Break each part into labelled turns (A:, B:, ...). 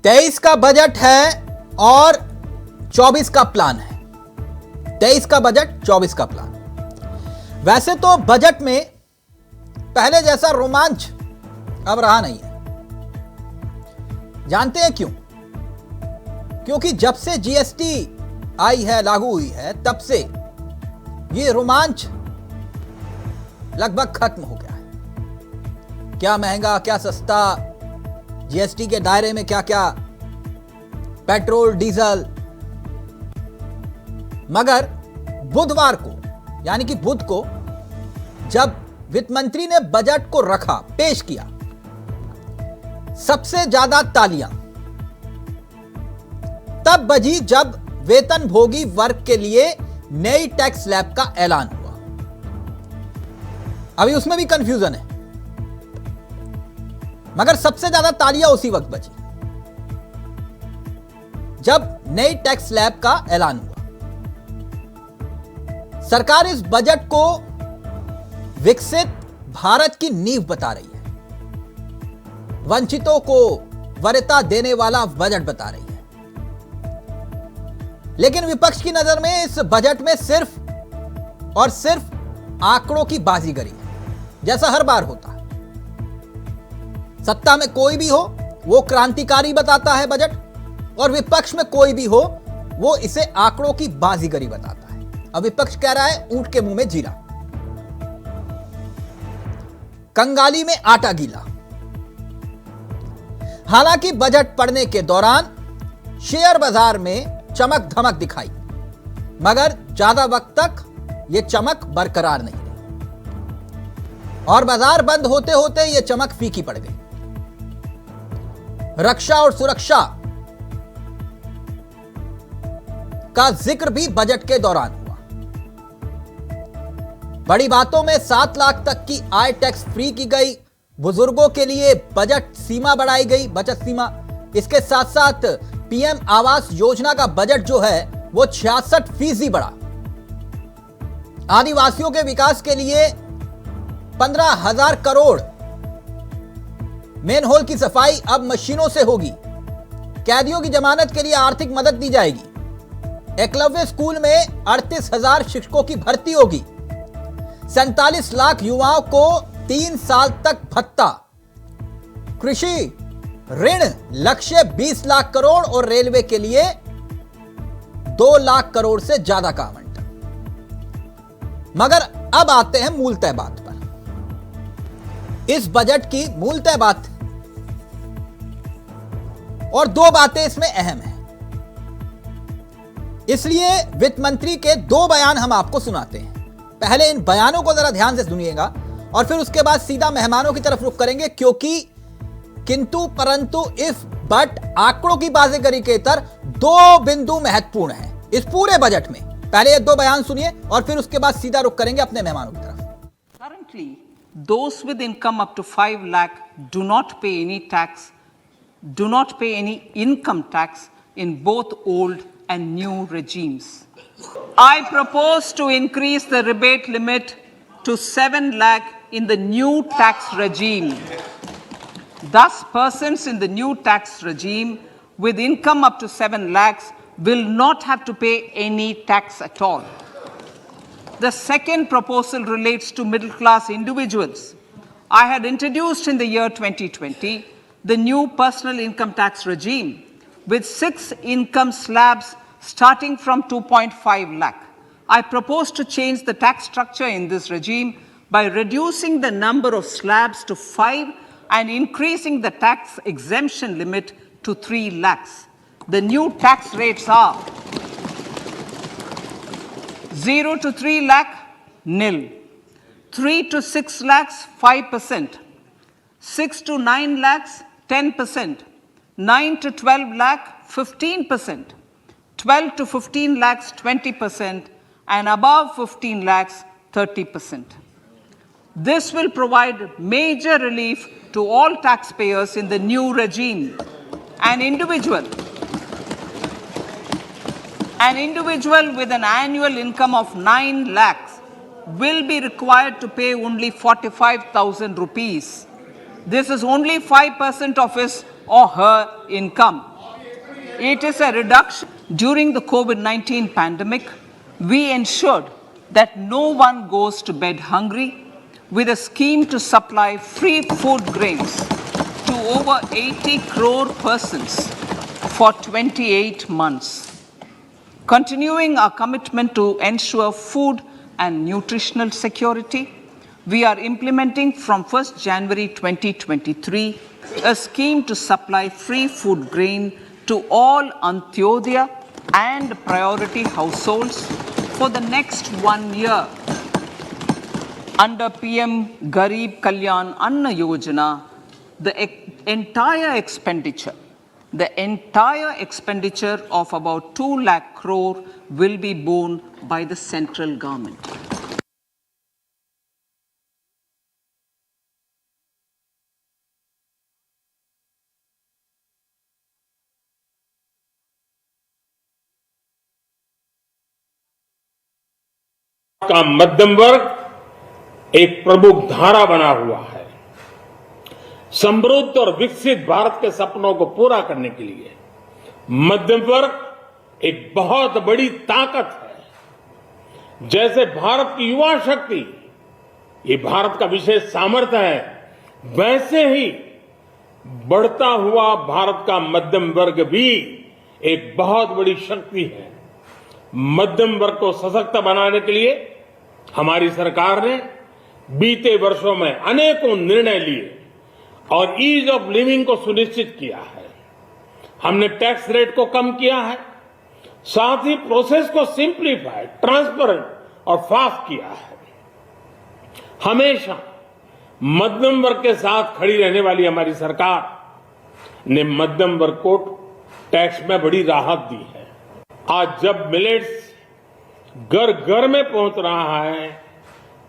A: 23 का बजट है और 24 का प्लान है। 23 का बजट, 24 का प्लान। वैसे तो बजट में पहले जैसा रोमांच अब रहा नहीं है। जानते हैं क्यों? क्योंकि जब से जीएसटी आई है, लागू हुई है, तब से ये रोमांच लगभग खत्म हो गया है। क्या महंगा, क्या सस्ता, जीएसटी के दायरे में क्या क्या, पेट्रोल, डीजल। मगर बुधवार को, यानी कि बुध को, जब वित्त मंत्री ने बजट को रखा, पेश किया, सबसे ज्यादा तालियां तब बजी जब वेतनभोगी वर्ग के लिए नई टैक्स स्लैब का ऐलान हुआ। अभी उसमें भी कंफ्यूजन है, मगर सबसे ज्यादा तालियां उसी वक्त बजी जब नई टैक्स स्लैब का ऐलान हुआ। सरकार इस बजट को विकसित भारत की नींव बता रही है, वंचितों को वरीयता देने वाला बजट बता रही है। लेकिन विपक्ष की नजर में इस बजट में सिर्फ और सिर्फ आंकड़ों की बाजीगरी है, जैसा हर बार होता है। सत्ता में कोई भी हो वो क्रांतिकारी बताता है बजट, और विपक्ष में कोई भी हो वो इसे आंकड़ों की बाजीगरी बताता है। अब विपक्ष कह रहा है ऊंट के मुंह में जीरा, कंगाली में आटा गीला। हालांकि बजट पढ़ने के दौरान शेयर बाजार में चमक धमक दिखाई, मगर ज्यादा वक्त तक यह चमक बरकरार नहीं रही और बाजार बंद होते होते यह चमक फीकी पड़ गई। रक्षा और सुरक्षा का जिक्र भी बजट के दौरान हुआ। बड़ी बातों में 7 लाख तक की आय टैक्स फ्री की गई, बुजुर्गों के लिए बजट सीमा बढ़ाई गई, बचत सीमा। इसके साथ साथ पीएम आवास योजना का बजट जो है वो 66% बढ़ा। आदिवासियों के विकास के लिए 15,000 करोड़। मेन होल की सफाई अब मशीनों से होगी। कैदियों की जमानत के लिए आर्थिक मदद दी जाएगी। एकलव्य स्कूल में 38,000 शिक्षकों की भर्ती होगी। 47 लाख युवाओं को 3 साल तक भत्ता। कृषि ऋण लक्ष्य 20 लाख करोड़ और रेलवे के लिए 2 लाख करोड़ से ज्यादा का आवंटन। मगर अब आते हैं मूलतः बात पर। इस बजट की मूलतः बात, और 2 बातें इसमें अहम हैं, इसलिए वित्त मंत्री के 2 बयान हम आपको सुनाते हैं। पहले इन बयानों को जरा ध्यान से सुनिएगा और फिर उसके बाद सीधा मेहमानों की तरफ रुख करेंगे, क्योंकि किंतु परंतु इफ बट आंकड़ों की बाजीगरी के इतर 2 बिंदु महत्वपूर्ण हैं इस पूरे बजट में। पहले ये 2 बयान सुनिए और फिर उसके बाद सीधा रुख करेंगे अपने मेहमानों की तरफ।
B: Currently, those with income up to 5 lakh do not pay any tax, do not pay any income tax in both old and new regimes. I propose to increase the rebate limit to 7 lakh in the new tax regime. Thus, persons in the new tax regime with income up to 7 lakhs will not have to pay any tax at all. The second proposal relates to middle-class individuals. I had introduced in the year 2020 the new personal income tax regime with 6 income slabs starting from 2.5 lakh. I propose to change the tax structure in this regime by reducing the number of slabs to 5 and increasing the tax exemption limit to 3 lakhs. The new tax rates are 0 to 3 lakh, nil. 3 to 6 lakhs, 5%. 6 to 9 lakhs, 10%. 9 to 12 lakh, 15%. 12 to 15 lakhs, 20%. And above 15 lakhs, 30%. This will provide major relief to all taxpayers in the new regime. An individual with an annual income of 9 lakhs will be required to pay only 45,000 rupees. This is only 5% of his or her income. It is a reduction. During the COVID-19 pandemic, we ensured that no one goes to bed hungry with a scheme to supply free food grains to over 80 crore persons for 28 months. Continuing our commitment to ensure food and nutritional security, we are implementing from 1st January 2023 a scheme to supply free food grain to all Antyodaya and priority households for the next 1 year. Under PM Garib Kalyan Anna Yojana, the entire expenditure of about 2 lakh crore will be borne by the central government.
C: का मध्यम वर्ग एक प्रमुख धारा बना हुआ है। समृद्ध और विकसित भारत के सपनों को पूरा करने के लिए मध्यम वर्ग एक बहुत बड़ी ताकत है। जैसे भारत की युवा शक्ति ये भारत का विशेष सामर्थ्य है, वैसे ही बढ़ता हुआ भारत का मध्यम वर्ग भी एक बहुत बड़ी शक्ति है। मध्यम वर्ग को सशक्त बनाने के लिए हमारी सरकार ने बीते वर्षों में अनेकों निर्णय लिए और ईज ऑफ लिविंग को सुनिश्चित किया है। हमने टैक्स रेट को कम किया है, साथ ही प्रोसेस को सिंप्लीफाई, ट्रांसपेरेंट और फास्ट किया है। हमेशा मध्यम वर्ग के साथ खड़ी रहने वाली हमारी सरकार ने मध्यम वर्ग को टैक्स में बड़ी राहत दी है। आज जब मिलेट्स घर घर में पहुंच रहा है,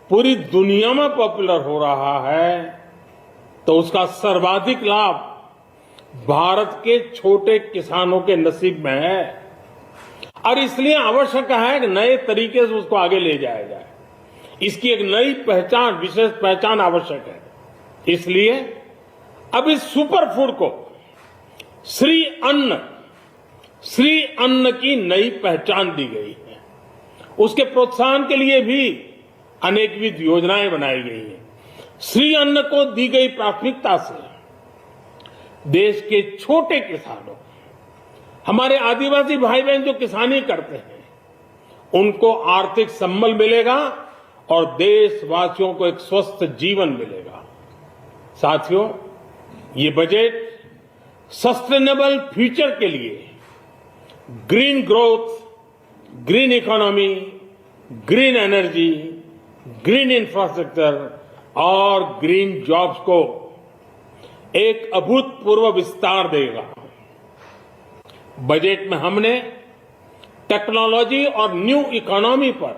C: पूरी दुनिया में पॉपुलर हो रहा है, तो उसका सर्वाधिक लाभ भारत के छोटे किसानों के नसीब में है और इसलिए आवश्यक है कि नए तरीके से उसको आगे ले जाया जाए। इसकी एक नई पहचान, विशेष पहचान आवश्यक है। इसलिए अब इस सुपर फूड को श्री अन्न की नई पहचान दी गई है। उसके प्रोत्साहन के लिए भी अनेकविध योजनाएं बनाई गई हैं। श्री अन्न को दी गई प्राथमिकता से देश के छोटे किसानों, हमारे आदिवासी भाई बहन जो किसानी करते हैं, उनको आर्थिक संबल मिलेगा और देशवासियों को एक स्वस्थ जीवन मिलेगा। साथियों, ये बजट सस्टेनेबल फ्यूचर के लिए green growth, green economy, green energy, green infrastructure और ग्रीन जॉब्स को एक अभूतपूर्व विस्तार देगा। बजट में हमने टेक्नोलॉजी और न्यू इकोनॉमी पर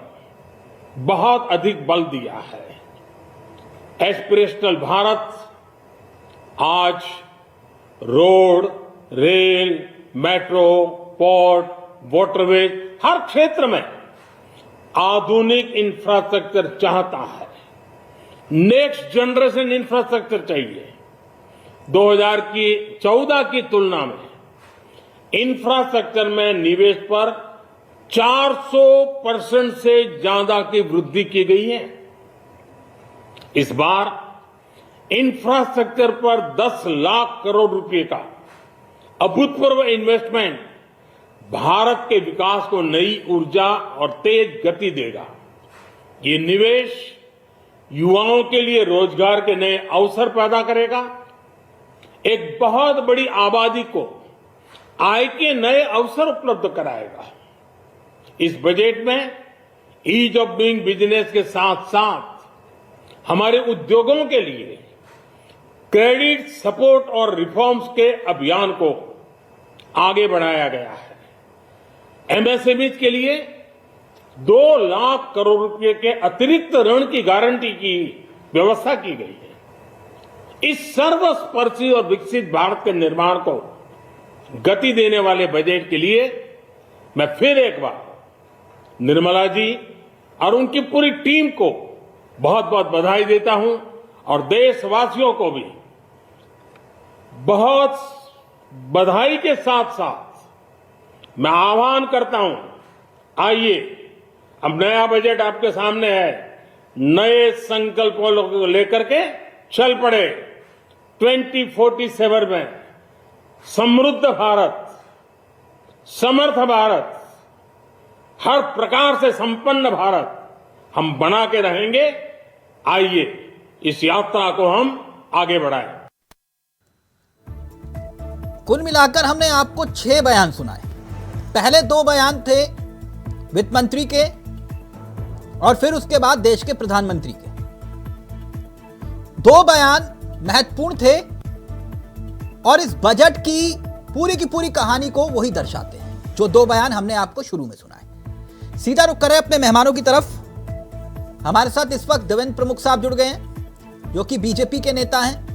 C: बहुत अधिक बल दिया है। एस्पिरेशनल भारत आज road, rail, metro, port, waterways, हर क्षेत्र में आधुनिक इंफ्रास्ट्रक्चर चाहता है। नेक्स्ट जनरेशन इंफ्रास्ट्रक्चर चाहिए। 2014 की तुलना में इंफ्रास्ट्रक्चर में निवेश पर 400% से ज्यादा की वृद्धि की गई है। इस बार इंफ्रास्ट्रक्चर पर 10 लाख करोड़ रुपए का अभूतपूर्व इन्वेस्टमेंट भारत के विकास को नई ऊर्जा और तेज गति देगा। ये निवेश युवाओं के लिए रोजगार के नए अवसर पैदा करेगा, एक बहुत बड़ी आबादी को आय के नए अवसर उपलब्ध कराएगा। इस बजट में ईज ऑफ डूइंग बिजनेस के साथ साथ हमारे उद्योगों के लिए क्रेडिट सपोर्ट और रिफॉर्म्स के अभियान को आगे बढ़ाया गया है। एमएसएमई के लिए 2 लाख करोड़ रुपए के अतिरिक्त ऋण की गारंटी की व्यवस्था की गई है। इस सर्वस्पर्शी और विकसित भारत के निर्माण को गति देने वाले बजट के लिए मैं फिर एक बार निर्मला जी और उनकी पूरी टीम को बहुत बहुत बधाई देता हूं और देशवासियों को भी बहुत बधाई के साथ साथ मैं आह्वान करता हूं, आइए अब नया बजट आपके सामने है, नए संकल्पों को लेकर के चल पड़े। 2047 में समृद्ध भारत, समर्थ भारत, हर प्रकार से संपन्न भारत हम बना के रहेंगे। आइए इस यात्रा को हम आगे बढ़ाएं।
A: कुल मिलाकर हमने आपको 6 बयान सुनाए। पहले 2 बयान थे वित्त मंत्री के और फिर उसके बाद देश के प्रधानमंत्री के। 2 बयान महत्वपूर्ण थे और इस बजट की पूरी कहानी को वही दर्शाते हैं जो 2 बयान हमने आपको शुरू में सुनाए। सीधा रुख करें अपने मेहमानों की तरफ। हमारे साथ इस वक्त देवेंद्र प्रमुख साहब जुड़ गए हैं जो कि बीजेपी के नेता हैं।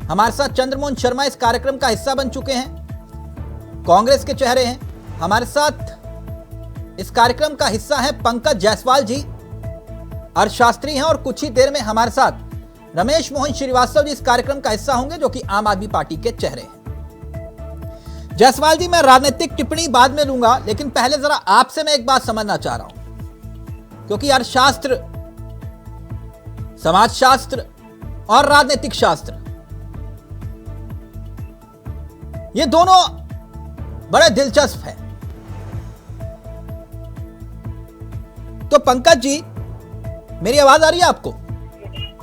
A: हमारे साथ चंद्रमोहन शर्मा इस कार्यक्रम का हिस्सा बन चुके हैं, कांग्रेस के चेहरे हैं। हमारे साथ इस कार्यक्रम का हिस्सा है पंकज जायसवाल जी, अर्थशास्त्री हैं, और कुछ ही देर में हमारे साथ रमेश मोहन श्रीवास्तव जी इस कार्यक्रम का हिस्सा होंगे जो कि आम आदमी पार्टी के चेहरे हैं। जायसवाल जी, मैं राजनीतिक टिप्पणी बाद में लूंगा, लेकिन पहले जरा आपसे मैं एक बात समझना चाह रहा हूं, क्योंकि अर्थशास्त्र, समाजशास्त्र और राजनीतिक शास्त्र, ये दोनों बड़े दिलचस्प हैं। तो पंकज जी, मेरी आवाज आ रही है आपको?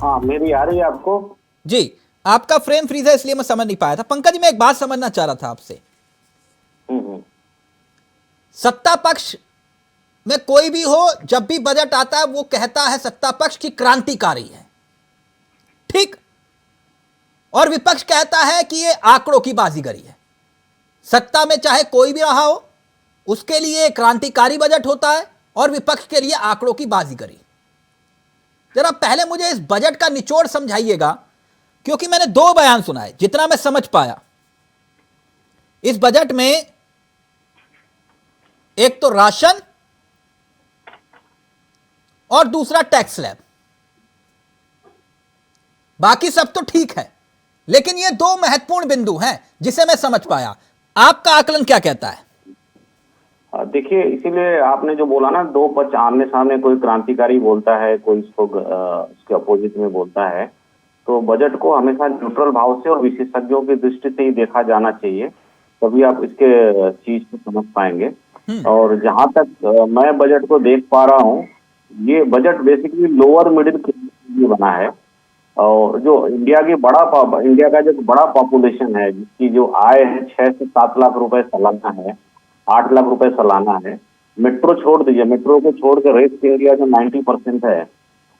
D: हाँ, मेरी आ रही है आपको?
A: जी, आपका फ्रेम फ्रीज है इसलिए मैं समझ नहीं पाया था। पंकज जी, मैं एक बात समझना चाह रहा था आपसे। सत्ता पक्ष में कोई भी हो, जब भी बजट आता है वो कहता है सत्ता पक्ष की क्रांतिकारी है, ठीक, और विपक्ष कहता है कि ये आंकड़ों की बाजीगरी है। सत्ता में चाहे कोई भी रहा हो, उसके लिए क्रांतिकारी बजट होता है और विपक्ष के लिए आंकड़ों की बाजीगरी। जरा पहले मुझे इस बजट का निचोड़ समझाइएगा, क्योंकि मैंने 2 बयान सुनाए। जितना मैं समझ पाया, इस बजट में एक तो राशन और दूसरा टैक्स स्लैब, बाकी सब तो ठीक है, लेकिन ये 2 महत्वपूर्ण बिंदु हैं जिसे मैं समझ पाया। आपका आकलन क्या कहता है?
D: देखिए, इसीलिए आपने जो बोला ना, 2 पक्ष आमने सामने, कोई क्रांतिकारी बोलता है, कोई इसको इसके अपोजिट में बोलता है, तो बजट को हमेशा न्यूट्रल भाव से और विशेषज्ञों की दृष्टि से ही देखा जाना चाहिए, तभी आप इसके चीज को समझ पाएंगे। और जहां तक मैं बजट को देख पा रहा हूं, ये budget basically lower middle class के लिए बना है। और जो इंडिया का जो बड़ा पॉपुलेशन है, जिसकी जो आय है 6 से 7 लाख रुपए सालाना है, 8 लाख रुपए सालाना है। मेट्रो छोड़ दीजिए, मेट्रो को छोड़ के रेस्ट एरिया जो 90% है,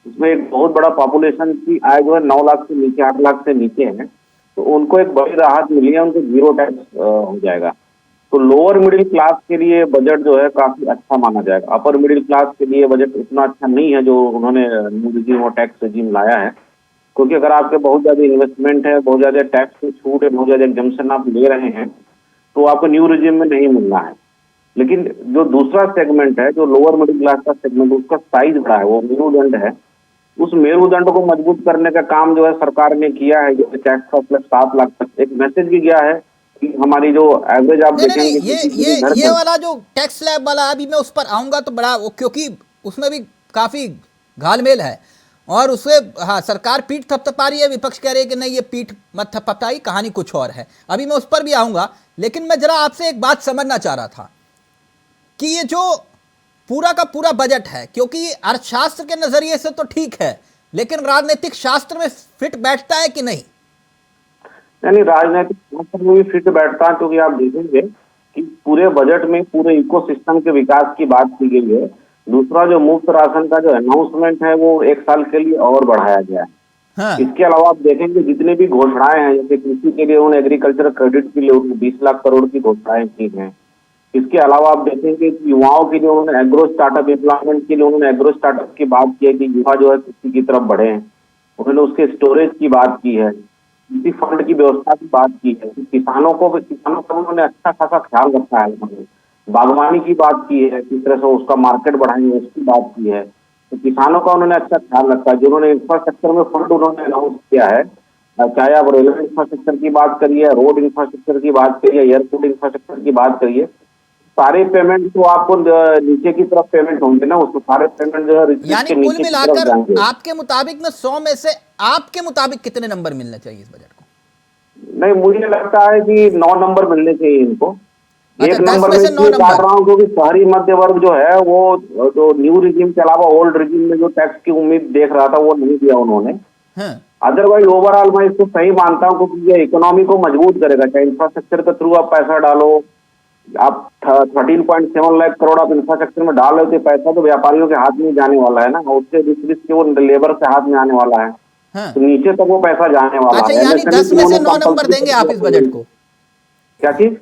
D: उसमें एक बहुत बड़ा पॉपुलेशन की आय जो है 9 लाख से नीचे, 8 लाख से नीचे है, तो उनको एक बड़ी राहत मिली है, उनको 0 टैक्स हो जाएगा। तो लोअर मिडिल क्लास के लिए बजट जो है काफी अच्छा माना जाएगा। अपर मिडिल क्लास के लिए बजट उतना अच्छा नहीं है जो उन्होंने न्यू रिजीम और टैक्स रिजीम लाया है, क्योंकि अगर आपके बहुत ज्यादा इन्वेस्टमेंट है, बहुत ज्यादा टैक्स की छूट है, बहुत ज्यादा एग्जम्पशन आप ले रहे हैं, तो आपको न्यू रिजीम में नहीं मिलना है। लेकिन जो दूसरा सेगमेंट है, जो लोअर मिडिल क्लास का सेगमेंट, उसका साइज बड़ा है, वो मेरुदंड है। उस मेरुदंड को मजबूत करने का काम जो है सरकार ने किया है। जैसे टैक्स का प्लस 7 लाख तक एक मैसेज भी गया है कि हमारी जो एवरेज आप देखेंगे,
A: ये वाला जो टैक्स स्लैब वाला, अभी मैं उस पर आऊंगा तो बड़ा, क्योंकि उसमें भी काफी घालमेल है और उससे हाँ, सरकार पीठ थपथपा रही है, विपक्ष कह रहे हैं कि नहीं ये पीठ मत थपथपाई, कहानी कुछ और है। अभी मैं उस पर भी आऊंगा, लेकिन मैं जरा आपसे एक बात समझना चाह रहा था कि ये जो पूरा का पूरा बजट है, क्योंकि अर्थशास्त्र के नजरिए से तो ठीक है, लेकिन राजनीतिक शास्त्र में फिट बैठता है कि नहीं?
D: यानी राजनीतिक शास्त्र में भी फिट बैठता है, क्योंकि आप देखेंगे कि पूरे बजट में पूरे इकोसिस्टम के विकास की बात की गई है। दूसरा, जो मुफ्त राशन का जो अनाउंसमेंट है वो 1 साल के लिए और बढ़ाया गया है। हाँ। इसके अलावा आप देखेंगे जितने भी घोषणाएं हैं, जैसे कृषि के लिए उन्होंने एग्रीकल्चर क्रेडिट के लिए 20 लाख करोड़ की घोषणाएं की हैं। इसके अलावा आप देखेंगे कि युवाओं के लिए उन्होंने एग्रो स्टार्टअप एम्प्लॉयमेंट के लिए उन्होंने एग्रो स्टार्टअप की बात की है कि युवा जो है कृषि की तरफ बढ़े। उन्होंने उसके स्टोरेज की बात की है, कृषि फंड की व्यवस्था की बात की है, किसानों का उन्होंने अच्छा खासा ख्याल रखा है। उन्होंने बागवानी की बात की है, किस तरह से उसका मार्केट बढ़ाएंगे उसकी बात की है। तो किसानों का उन्होंने अच्छा ख्याल रखा है। जो उन्होंने इंफ्रास्ट्रक्चर में फंड उन्होंने अनाउंस किया है, चाहे आप रेलवे इंफ्रास्ट्रक्चर की बात करिए, रोड इंफ्रास्ट्रक्चर की बात करिए, एयरपोर्ट इंफ्रास्ट्रक्चर की बात करिए, सारे पेमेंट तो आपको नीचे की तरफ पेमेंट होंगे ना, उसको सारे पेमेंट जो है रिसीट
A: यानी
D: के
A: कुल
D: नीचे की तरफ
A: मिलाकर
D: जाएंगे।
A: आपके मुताबिक में 100 में से आपके मुताबिक कितने नंबर मिलने चाहिए इस बजट को?
D: नहीं, मुझे लगता है कि 9 नंबर मिलने चाहिए इनको।
A: अच्छा,
D: एक
A: 10
D: नंबर
A: में
D: में
A: से 9
D: इसलिए
A: नंबर।
D: काट रहा हूँ क्योंकि शहरी मध्य वर्ग जो है वो जो न्यू रिजीम के अलावा ओल्ड रिजीम में जो टैक्स की उम्मीद देख रहा था वो नहीं दिया उन्होंने।
A: हाँ,
D: अदरवाइज ओवरऑल मैं इसको सही मानता हूँ क्योंकि ये इकोनॉमी को मजबूत करेगा। चाहे इंफ्रास्ट्रक्चर के थ्रू आप पैसा डालो, आप 13.7 लाख करोड़ आप इंफ्रास्ट्रक्चर में डाल रहे हो, तो पैसा तो व्यापारियों के हाथ में ही जाने वाला है ना, उससे रिस्क वो लेबर के हाथ में आने वाला है,
A: हाँ।
D: तो नीचे तक वो पैसा जाने वाला
A: अच्छा,
D: है।
A: यानी
D: MSME
A: 10 में से 9
D: उन्होंने
A: नंबर देंगे आप इस बजट को?
D: क्या चीज?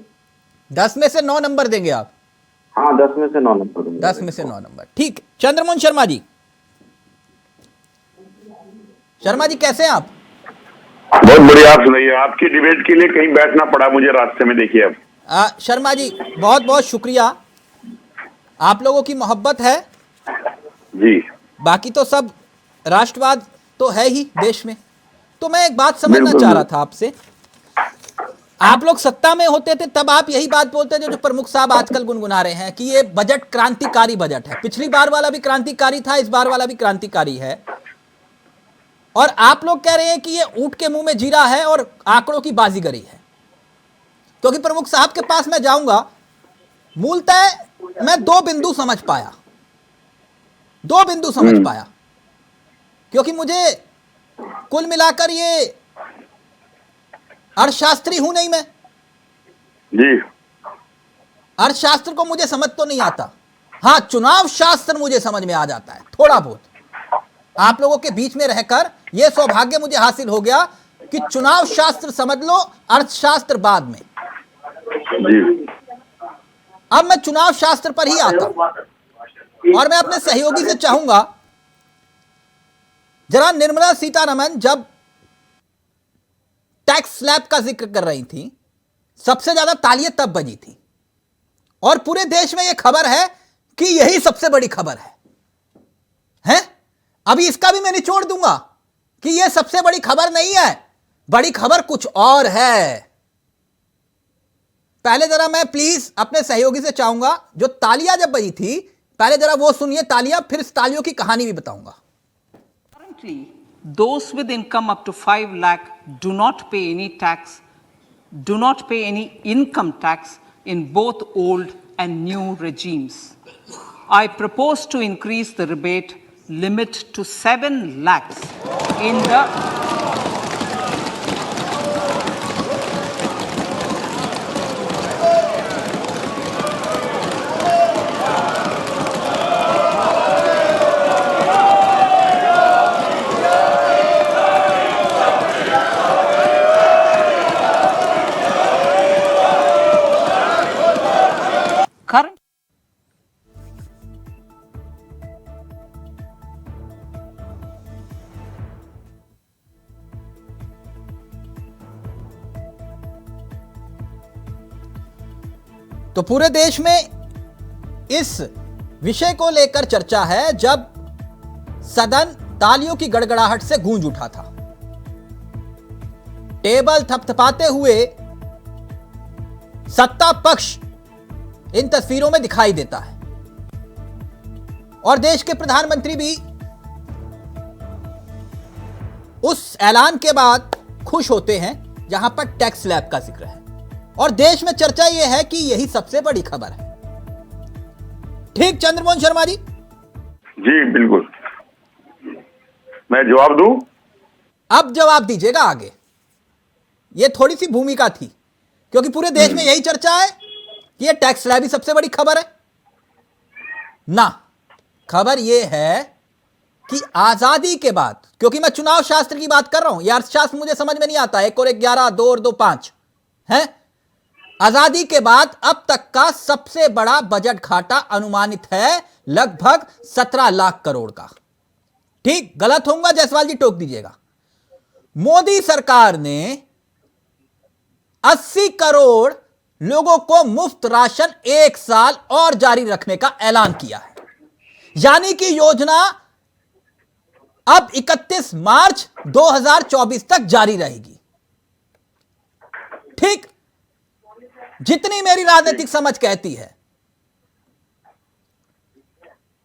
A: 10 में से 9 नंबर देंगे आप?
D: हाँ, 10 में से 9 नंबर दूंगा।
A: 10 में से 9 नंबर, ठीक। चंद्रमोहन शर्मा जी, शर्मा जी कैसे हैं आप?
E: बहुत बढ़िया। आप सुनाइए। आपकी डिबेट के लिए कहीं बैठना पड़ा मुझे रास्ते में, देखिए अब।
A: शर्मा जी बहुत बहुत शुक्रिया, आप लोगों की मोहब्बत है
E: जी।
A: बाकी तो सब राष्ट्रवाद तो है ही देश में। तो मैं एक बात समझना
E: बिल्कुल।
A: चाह रहा था आपसे, आप लोग सत्ता में होते थे तब आप यही बात बोलते थे जो प्रमुख साहब आजकल गुनगुना रहे हैं कि ये बजट क्रांतिकारी बजट है। पिछली बार वाला भी क्रांतिकारी था, इस बार वाला भी क्रांतिकारी है, और आप लोग कह रहे हैं कि ये ऊंट के मुंह में जीरा है और आंकड़ों की बाजीगरी है। क्योंकि प्रमुख साहब के पास मैं जाऊंगा, मूलतः मैं 2 बिंदु समझ पाया, 2 बिंदु समझ पाया, क्योंकि मुझे कुल मिलाकर ये अर्थशास्त्री हूं नहीं मैं
E: जी।
A: अर्थशास्त्र को मुझे समझ तो नहीं आता। हाँ, चुनाव शास्त्र मुझे समझ में आ जाता है थोड़ा बहुत। आप लोगों के बीच में रहकर यह सौभाग्य मुझे हासिल हो गया कि चुनाव शास्त्र समझ लो, अर्थशास्त्र बाद में।
E: जी।
A: अब मैं चुनाव शास्त्र पर ही आता हूं और मैं अपने सहयोगी से चाहूंगा, जरा निर्मला सीतारमण जब टैक्स स्लैब का जिक्र कर रही थी, सबसे ज्यादा तालियां तब बजी थी, और पूरे देश में यह खबर है कि यही सबसे बड़ी खबर है? अभी इसका भी मैं निचोड़ दूंगा कि यह सबसे बड़ी खबर नहीं है, बड़ी खबर कुछ और है। पहले जरा मैं प्लीज अपने सहयोगी से चाहूंगा, जो तालियां जब बजी थी पहले जरा वो सुनिए तालियां, फिर इस तालियों की कहानी भी बताऊंगा।
B: Currently, those with income up to 5 lakh do not pay any tax, do not pay any income tax in both old and new regimes. I propose to increase the rebate limit to 7 lakhs in the current
A: तो पूरे देश में इस विषय को लेकर चर्चा है जब सदन तालियों की गड़गड़ाहट से गूंज उठा था। टेबल थपथपाते हुए सत्ता पक्ष इन तस्वीरों में दिखाई देता है, और देश के प्रधानमंत्री भी उस ऐलान के बाद खुश होते हैं जहां पर टैक्स स्लैब का जिक्र है, और देश में चर्चा यह है कि यही सबसे बड़ी खबर है। ठीक चंद्रमोहन शर्मा जी?
E: जी बिल्कुल। मैं जवाब दूं?
A: अब जवाब दीजिएगा आगे। यह थोड़ी सी भूमिका थी, क्योंकि पूरे देश में यही चर्चा है कि यह टैक्स स्लैब ही सबसे बड़ी खबर है ना। खबर यह है कि आजादी के बाद, क्योंकि मैं चुनाव शास्त्र की बात कर रहा हूं, यह अर्थशास्त्र मुझे समझ में नहीं आता, 1 और 1 11, 2 और 2 5 है। आजादी के बाद अब तक का सबसे बड़ा बजट घाटा अनुमानित है लगभग 17 लाख करोड़ का। ठीक, गलत होऊंगा जायसवाल जी टोक दीजिएगा। मोदी सरकार ने 80 करोड़ लोगों को मुफ्त राशन 1 साल और जारी रखने का ऐलान किया है, यानी कि योजना अब 31 मार्च 2024 तक जारी रहेगी। ठीक, जितनी मेरी राजनीतिक समझ कहती है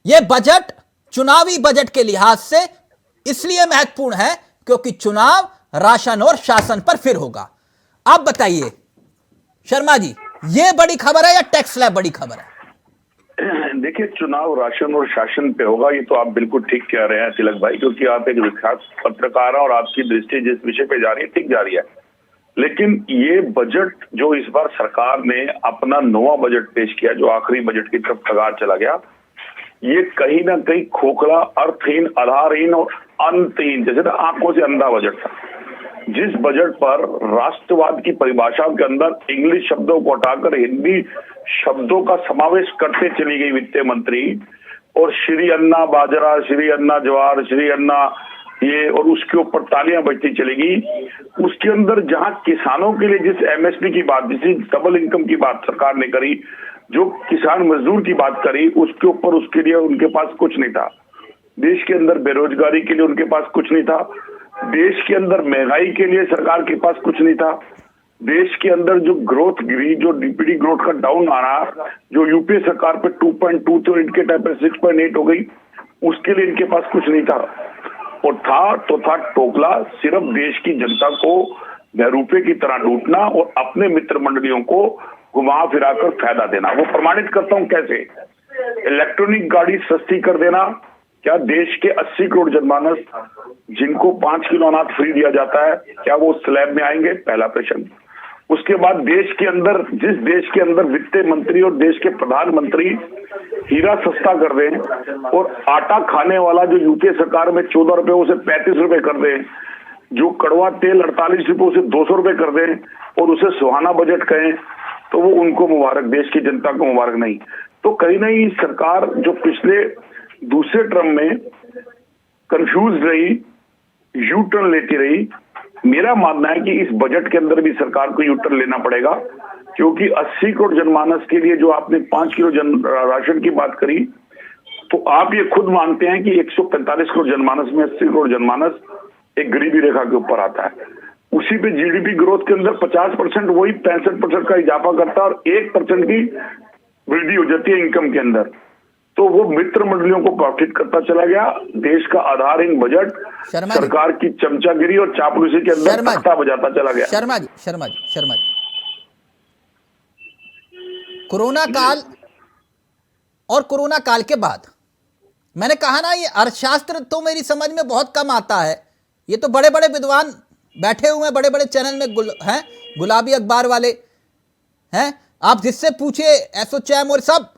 A: यह बजट चुनावी बजट के लिहाज से इसलिए महत्वपूर्ण है क्योंकि चुनाव राशन और शासन पर फिर होगा। आप बताइए शर्मा जी, यह बड़ी खबर है या टैक्स स्लैब बड़ी खबर है?
E: देखिए, चुनाव राशन और शासन पे होगा, ये तो आप बिल्कुल ठीक कह रहे हैं तिलक भाई, क्योंकि आप एक विख्यात पत्रकार हैं और आपकी दृष्टि जिस विषय पे जा रही है ठीक जा रही है। लेकिन ये बजट जो इस बार सरकार ने अपना नवा बजट पेश किया, जो आखिरी बजट की तरफ कगार चला गया, ये कहीं ना कहीं खोखला, अर्थहीन, आधारहीन और अंतहीन, जैसे ना आंखों से अंधा बजट था। जिस बजट पर राष्ट्रवाद की परिभाषा के अंदर इंग्लिश शब्दों को हटाकर हिंदी शब्दों का समावेश करते चली गई वित्त मंत्री, और श्री अन्ना बाजरा, श्री अन्ना ज्वार, श्री अन्ना ये, और उसके ऊपर तालियां बजती चलेगी। उसके अंदर जहां किसानों के लिए जिस एमएसपी की बात, जिस डबल इनकम की बात सरकार ने करी, जो किसान मजदूर की बात करी, उसके ऊपर उसके लिए उनके पास कुछ नहीं था। देश के अंदर बेरोजगारी के लिए उनके पास कुछ नहीं था। देश के अंदर महंगाई के लिए सरकार के पास कुछ नहीं था। देश के अंदर जो ग्रोथ गिरी, जो डीपीडी ग्रोथ का डाउन आना, जो यूपीए सरकार पे 2.2 थे और इनके टाइम पे 6.8 हो गई, उसके लिए इनके पास कुछ नहीं था। और था टोकला, सिर्फ देश की जनता को बहरूपे की तरह लूटना और अपने मित्र मंडलियों को घुमा फिराकर फायदा देना। वो प्रमाणित करता हूं कैसे। इलेक्ट्रॉनिक गाड़ी सस्ती कर देना, क्या देश के 80 करोड़ जनमानस जिनको 5 किलो अनाज फ्री दिया जाता है, क्या वो स्लैब में आएंगे? पहला प्रश्न। उसके बाद देश के अंदर, जिस देश के अंदर वित्त मंत्री और देश के प्रधानमंत्री हीरा सस्ता कर दें और आटा खाने वाला जो यूपीए सरकार में 14 रुपए उसे 35 रुपए कर दें, जो कड़वा तेल 48 रुपए उसे 200 रुपए कर दें और उसे सुहाना बजट कहें, तो वो उनको मुबारक, देश की जनता को मुबारक नहीं। तो कहीं ना कहीं सरकार जो पिछले दूसरे टर्म में कंफ्यूज रही, यू टर्न लेती रही, मेरा मानना है कि इस बजट के अंदर भी सरकार को यू टर्न लेना पड़ेगा, क्योंकि 80 करोड़ जनमानस के लिए जो आपने 5 किलो राशन की बात करी, तो आप ये खुद मानते हैं कि 145 करोड़ जनमानस में 80 करोड़ जनमानस एक गरीबी रेखा के ऊपर आता है। उसी पे जीडीपी ग्रोथ के अंदर 50% वही 65% का इजाफा करता है और 1% की वृद्धि हो जाती है इनकम के अंदर। तो वो मित्र मंडलियों को प्रॉफिट करता चला गया। देश का आधारहीन बजट सरकार की चमचागिरी और चापलूसी के अंदर तख्ता बजाता चला गया।
A: शर्मा जी, कोरोना काल और कोरोना काल के बाद मैंने कहा ना, ये अर्थशास्त्र तो मेरी समझ में बहुत कम आता है। ये तो बड़े बड़े विद्वान बैठे हुए हैं, बड़े बड़े चैनल में हैं, गुलाबी अखबार वाले हैं। आप जिससे पूछे एसोचैम और सब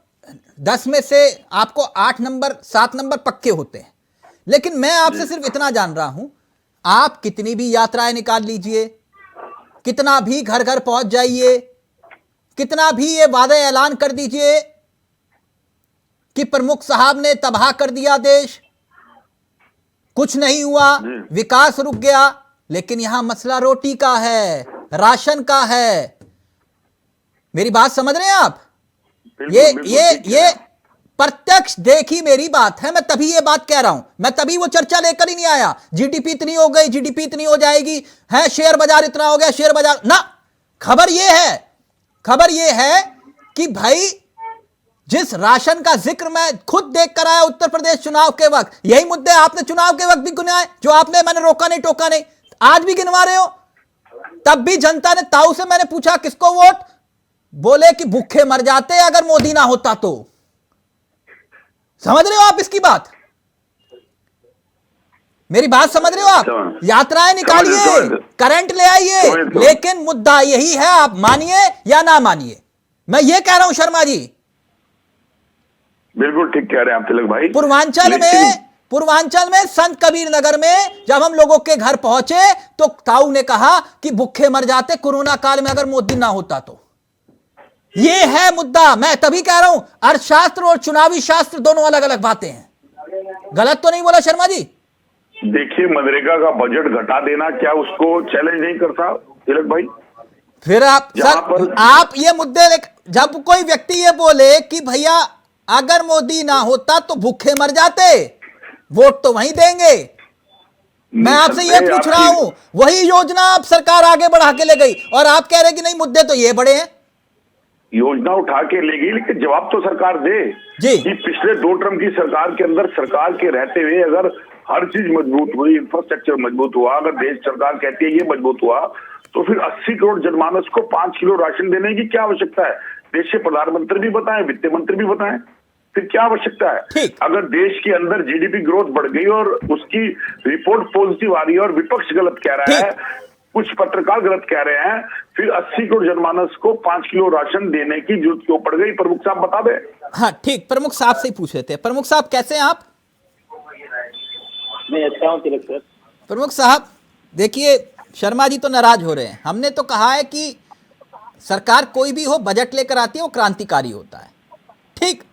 A: 10 में से आपको 8 नंबर 7 नंबर पक्के होते हैं। लेकिन मैं आपसे सिर्फ इतना जान रहा हूं, आप कितनी भी यात्राएं निकाल लीजिए, कितना भी घर घर पहुंच जाइए, कितना भी ये वादा ऐलान कर दीजिए कि प्रमुख साहब ने तबाह कर दिया देश, कुछ नहीं हुआ, विकास रुक गया, लेकिन यहां मसला रोटी का है, राशन का है। मेरी बात समझ रहे हैं आप? ये प्रत्यक्ष देखी मेरी बात है। मैं तभी ये बात कह रहा हूं, मैं तभी वो चर्चा लेकर ही नहीं आया जीडीपी इतनी हो गई, जीडीपी इतनी हो जाएगी, है शेयर बाजार इतना हो गया, शेयर बाजार ना। खबर ये है कि भाई जिस राशन का जिक्र मैं खुद देख कर आया उत्तर प्रदेश चुनाव के वक्त, यही मुद्दे आपने चुनाव के वक्त भी गिनाए, जो आपने, मैंने रोका नहीं टोका नहीं, आज भी गिनवा रहे हो। तब भी जनता ने, ताऊ से मैंने पूछा किसको वोट, बोले कि भूखे मर जाते अगर मोदी ना होता तो। समझ रहे हो आप इसकी बात? मेरी बात समझ रहे हो आप? यात्राएं निकालिए, करंट ले आइए, लेकिन मुद्दा यही है, आप मानिए या ना मानिए। मैं ये कह रहा हूं शर्मा जी,
E: बिल्कुल ठीक कह रहे हैं आप तिलक भाई।
A: पूर्वांचल में संत कबीर नगर में जब हम लोगों के घर पहुंचे तो ताऊ ने कहा कि भूखे मर जाते कोरोना काल में अगर मोदी ना होता तो। ये है मुद्दा। मैं तभी कह रहा हूं अर्थशास्त्र और चुनावी शास्त्र दोनों अलग अलग बातें हैं। गलत तो नहीं बोला शर्मा जी?
E: देखिए, मनरेगा का बजट घटा देना क्या उसको चैलेंज नहीं करता तिलक भाई?
A: फिर आप ये मुद्दे जब कोई व्यक्ति ये बोले कि भैया अगर मोदी ना होता तो भूखे मर जाते, वोट तो वहीं देंगे। मैं आपसे ये पूछ रहा हूं, वही योजना आप सरकार आगे बढ़ा के ले गई और आप कह रहे कि नहीं मुद्दे तो ये बड़े हैं।
E: योजना उठा के ले गई, लेकिन जवाब तो सरकार दे
A: जी।
E: कि पिछले 2 टर्म की सरकार के अंदर सरकार के रहते हुए अगर हर चीज मजबूत हुई, इंफ्रास्ट्रक्चर मजबूत हुआ, अगर देश सरकार कहती है ये मजबूत हुआ, तो फिर 80 करोड़ जनमानस को 5 किलो राशन देने की क्या आवश्यकता है? देश के प्रधानमंत्री भी बताएं, वित्त मंत्री भी बताएं, फिर क्या आवश्यकता है?
A: ठीक।
E: अगर देश के अंदर जीडीपी ग्रोथ बढ़ गई और उसकी रिपोर्ट पॉजिटिव आ रही है और विपक्ष गलत कह रहा है, कुछ पत्रकार गलत कह रहे हैं, फिर 80 करोड़ जनमानस को 5 किलो राशन देने की जरूरत क्यों पड़ गई? प्रमुख साहब बता दें।
A: हाँ ठीक, प्रमुख साहब से ही पूछ रहे थे। प्रमुख साहब कैसे हैं आप?
F: मैं अच्छा हूं तिलक सर।
A: प्रमुख साहब देखिए, शर्मा जी तो नाराज हो रहे हैं। हमने तो कहा है कि सरकार कोई भी हो बजट लेकर आती है वो क्रांतिकारी होता है, ठीक।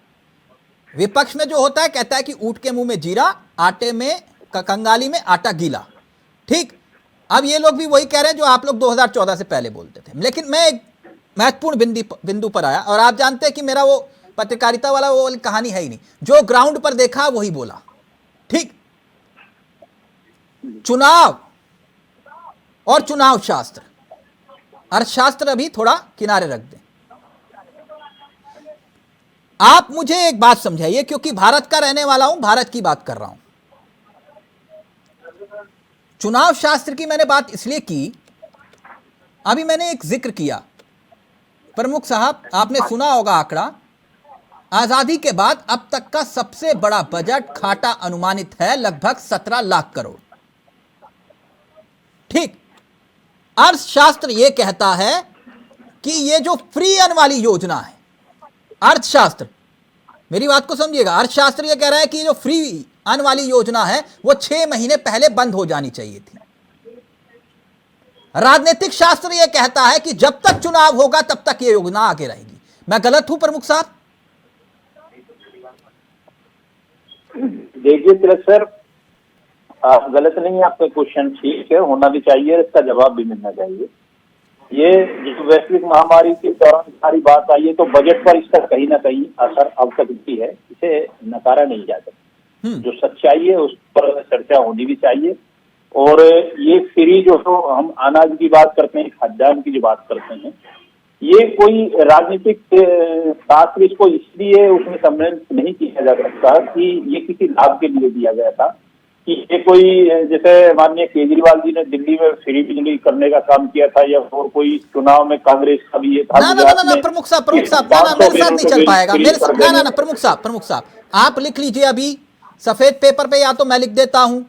A: विपक्ष में जो होता है कहता है कि ऊंट के मुंह में जीरा, आटे में कंगाली में आटा गीला, ठीक। अब ये लोग भी वही कह रहे हैं जो आप लोग 2014 से पहले बोलते थे। लेकिन मैं एक महत्वपूर्ण बिंदु पर आया, और आप जानते हैं कि मेरा वो पत्रकारिता वाला वो वाली कहानी है ही नहीं, जो ग्राउंड पर देखा वही बोला, ठीक। चुनाव और चुनाव शास्त्र, अर्थशास्त्र अभी थोड़ा किनारे रख दें। आप मुझे एक बात समझाइए, क्योंकि भारत का रहने वाला हूं, भारत की बात कर रहा हूं। चुनाव शास्त्र की मैंने बात इसलिए की, अभी मैंने एक जिक्र किया, प्रमुख साहब आपने सुना होगा आंकड़ा, आजादी के बाद अब तक का सबसे बड़ा बजट घाटा अनुमानित है लगभग 17 लाख करोड़, ठीक। अर्थशास्त्र यह कहता है कि ये जो फ्री अन्न वाली योजना है, अर्थशास्त्र, मेरी बात को समझिएगा, अर्थशास्त्र यह कह रहा है कि जो फ्री अन्न वाली योजना है वो 6 महीने पहले बंद हो जानी चाहिए थी। राजनीतिक शास्त्र यह कहता है कि जब तक चुनाव होगा तब तक यह योजना आगे रहेगी। मैं गलत हूं प्रमुख साहब?
F: देखिए तिलक सर, आप गलत नहीं है, आपका क्वेश्चन ठीक है, होना भी चाहिए, इसका जवाब भी मिलना चाहिए। ये जो वैश्विक महामारी के दौरान सारी बात आई है, तो बजट पर इसका कहीं ना कहीं असर अब तक भी है, इसे नकारा नहीं जा सकता। जो सच्चाई है उस पर चर्चा होनी भी चाहिए। और ये फ्री जो हम अनाज की बात करते हैं, खाद्यान्न की जो बात करते हैं, ये कोई राजनीतिक शास्त्र इसको इसलिए उसमें सम्मिलित नहीं किया जा सकता कि ये किसी लाभ के लिए दिया गया था, कि ये कोई जैसे माननीय केजरीवाल जी ने दिल्ली में फ्री बिजली करने का काम किया था, या और कोई चुनाव में कांग्रेस का भी ये था।
A: ना प्रमुख साहब, मेरे साथ नहीं चल पाएगा, मेरे साथ ना प्रमुख साहब आप लिख लीजिए, अभी सफेद पेपर पे, या तो मैं लिख देता हूं,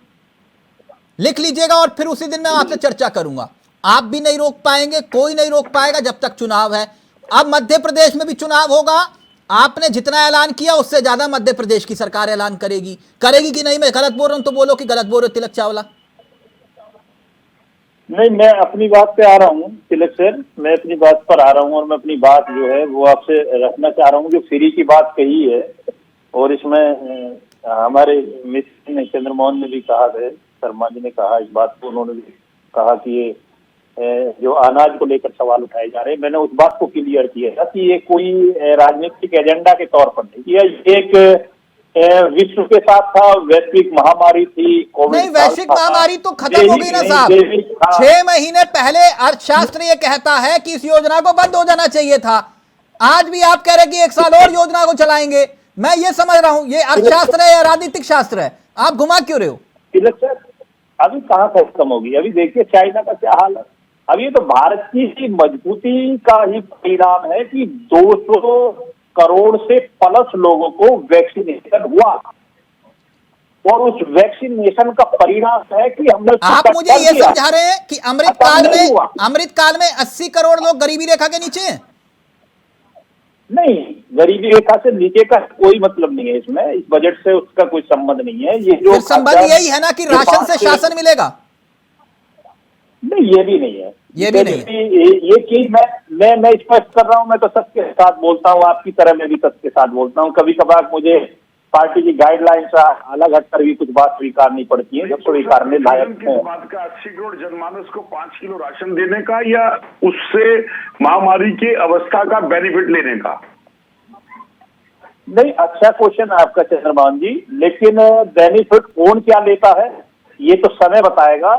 A: लिख लीजिएगा, और फिर उसी दिन मैं आपसे चर्चा करूंगा। आप भी नहीं रोक पाएंगे, कोई नहीं रोक पाएगा जब तक चुनाव है। अब मध्य प्रदेश में भी चुनाव होगा, आपने जितना ऐलान किया उससे ज्यादा मध्य प्रदेश की सरकार ऐलान करेगी कि नहीं? मैं गलत बोल रहा हूं तो बोलो कि गलत बोल रहे हो तिलक चावला।
F: नहीं, मैं अपनी बात पे आ रहा हूँ तिलक सर, मैं अपनी बात पर आ रहा हूँ, और मैं अपनी बात जो है वो आपसे रखना चाह रहा हूँ। जो फ्री की बात कही है, और इसमें हमारे मित्र चंद्रमोहन ने भी कहा है, शर्मा जी ने कहा इस बात को, उन्होंने भी कहा कि ये जो अनाज को लेकर सवाल उठाए जा रहे हैं, मैंने उस बात को क्लियर किया था कि ये कोई राजनीतिक एजेंडा के तौर पर नहीं किया, एक विश्व के साथ था, वैश्विक महामारी थी, कोविड।
A: नहीं, वैश्विक महामारी तो खत्म हो गई ना साहब। 6 महीने पहले अर्थशास्त्र ये कहता है कि इस योजना को बंद हो जाना चाहिए था। आज भी आप कह रहे हैं कि 1 साल और योजना को चलाएंगे। मैं ये समझ रहा हूं ये अर्थशास्त्र है या राजनीतिक शास्त्र है, आप घुमा क्यों रहे हो?
F: तिलक सर, अभी कहाँ खत्म होगी? अभी देखिए चाइना का क्या हाल है। अब ये तो भारत की मजबूती का ही परिणाम है कि 200 करोड़ से प्लस लोगों को वैक्सीनेशन हुआ, और उस वैक्सीनेशन का परिणाम है कि हमने।
A: आप मुझे ये समझा रहे हैं कि अमृत काल में 80 करोड़ लोग गरीबी रेखा के नीचे हैं?
F: नहीं, गरीबी रेखा से नीचे का कोई मतलब नहीं है इसमें, इस बजट से उसका कोई संबंध नहीं है। ये जो
A: संबंध यही है ना कि राशन से शासन मिलेगा?
F: नहीं, ये भी नहीं है,
A: ये भी नहीं है।
F: ये चीज मैं स्पष्ट कर रहा हूँ, मैं तो सच के साथ बोलता हूँ, आपकी तरह मैं भी सच के साथ बोलता हूँ। कभी कभार मुझे पार्टी की गाइडलाइन से अलग हटकर भी कुछ बात स्वीकारनी पड़ती है, जब स्वीकारने लायक है।
E: बात का 80 करोड़ जनमानस को 5 किलो राशन देने का, या उससे महामारी की अवस्था का बेनिफिट लेने का?
F: नहीं, अच्छा क्वेश्चन है आपका चंद्रमोहन जी, लेकिन बेनिफिट कौन क्या लेता है ये तो समय बताएगा।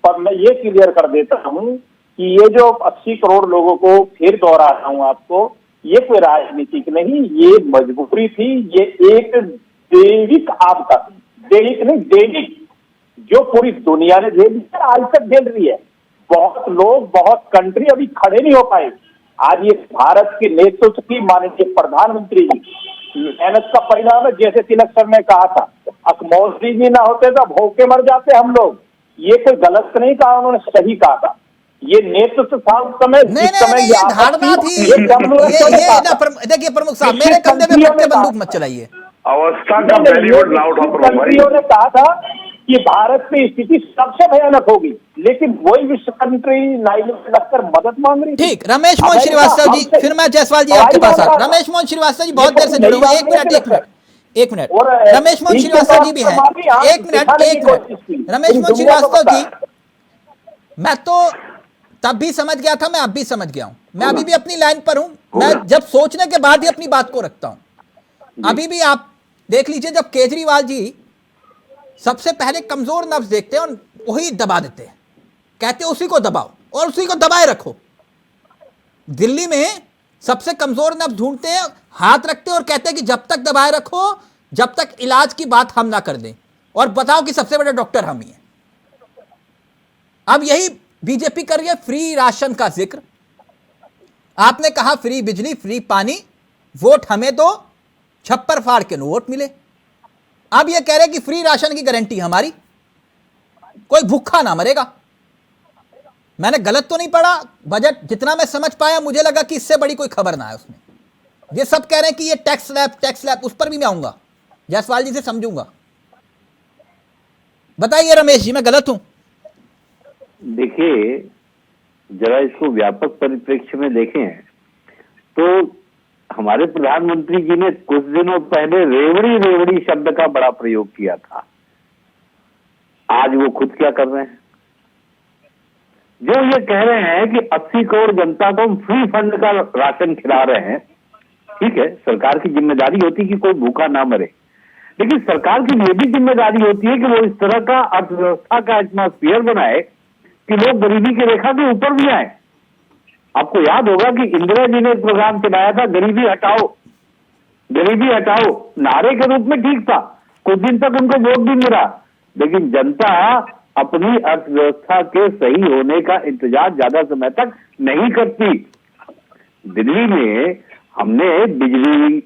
F: पर मैं ये क्लियर कर देता हूँ कि ये जो 80 करोड़ लोगों को, फिर दोहरा रहा हूँ आपको, ये कोई राजनीतिक नहीं, ये मजबूरी थी, ये एक दैविक आपदा थी, दैविक नहीं दैविक, जो पूरी दुनिया ने झेल ली है, आज तक झेल रही है। बहुत लोग, बहुत कंट्री अभी खड़े नहीं हो पाए। आज ये भारत के नेतृत्व की माननीय प्रधानमंत्री जी मेहनत का परिणाम है। जैसे तिलक सर ने कहा था, अकमौली जी ना होते तो भूखे मर जाते हम लोग। ये कोई गलत नहीं कहा, उन्होंने सही कहा था। ये नेतृत्व था उस समय,
A: नहीं
F: जिस
A: नहीं
F: समय
A: नहीं, ये धारणा थी। देखिए प्रमुख साहब, मेरे कंधे पे पट्टे बंदूक मत चलाइए।
E: अवस्था का बैरीवुड ना उठा प्रमुख भाई।
F: कंट्रियों ने कहा था कि भारत में स्थिति सबसे भयानक होगी, लेकिन वही विश्व कंट्री नाइल में लगकर मदद मांग रही थी।
A: ठीक, रमेश मोहन श्रीवास्तव जी, फिर मैं जायसवाल जी आपके पास आ। रमेश मोहन श्रीवास्तव जी बहुत देर से जुड़े हुए, एक मिनट रमेश मोहन श्रीवास्तव जी भी हैं, एक मिनट रमेश मोहन श्रीवास्तव जी, मैं तो तब भी समझ गया था, मैं अब भी समझ गया हूं, मैं अभी भी अपनी लाइन पर हूं। मैं जब सोचने के बाद ही अपनी बात को रखता हूं। अभी भी आप देख लीजिए, जब केजरीवाल जी सबसे पहले कमजोर नब्ज देखते हैं और वही दबा देते हैं, कहते हैं उसी को दबाओ और उसी को दबाए रखो। दिल्ली में सबसे कमजोर नब्ज ढूंढते हैं, हाथ रखते हैं और कहते हैं कि जब तक दबाए रखो, जब तक इलाज की बात हम ना कर दें, और बताओ कि सबसे बड़े डॉक्टर हम ही हैं। अब यही बीजेपी कर रही है, फ्री राशन का जिक्र। आपने कहा फ्री बिजली, फ्री पानी, वोट हमें दो, छप्पर फाड़ के वोट मिले। अब यह कह रहे हैं कि फ्री राशन की गारंटी हमारी, कोई भूखा ना मरेगा। मैंने गलत तो नहीं पढ़ा बजट? जितना मैं समझ पाया, मुझे लगा कि इससे बड़ी कोई खबर ना है उसमें। ये सब कह रहे हैं कि ये टैक्स स्लैब, उस पर भी मैं आऊंगा, जायसवाल जी से समझूंगा। बताइए रमेश जी, मैं गलत हूं?
G: देखिए, जरा इसको व्यापक परिप्रेक्ष्य में देखें तो हमारे प्रधानमंत्री जी ने कुछ दिनों पहले रेवड़ी शब्द का बड़ा प्रयोग किया था। आज वो खुद क्या कर रहे हैं? जो ये कह रहे हैं कि 80 करोड़ जनता को हम फ्री फंड का राशन खिला रहे हैं, ठीक है, सरकार की जिम्मेदारी होती है कि कोई भूखा ना मरे, लेकिन सरकार की ये भी जिम्मेदारी होती है कि वो इस तरह का अर्थव्यवस्था का एटमॉस्फेयर बनाए कि लोग गरीबी की रेखा के ऊपर भी आए। आपको याद होगा कि इंदिरा जी ने एक प्रोग्राम चलाया था, गरीबी हटाओ, गरीबी हटाओ, नारे के रूप में ठीक था, कुछ दिन तक उनको वोट भी मिला, लेकिन जनता अपनी अर्थव्यवस्था के सही होने का इंतजार ज्यादा समय तक नहीं करती। दिल्ली में हमने बिजली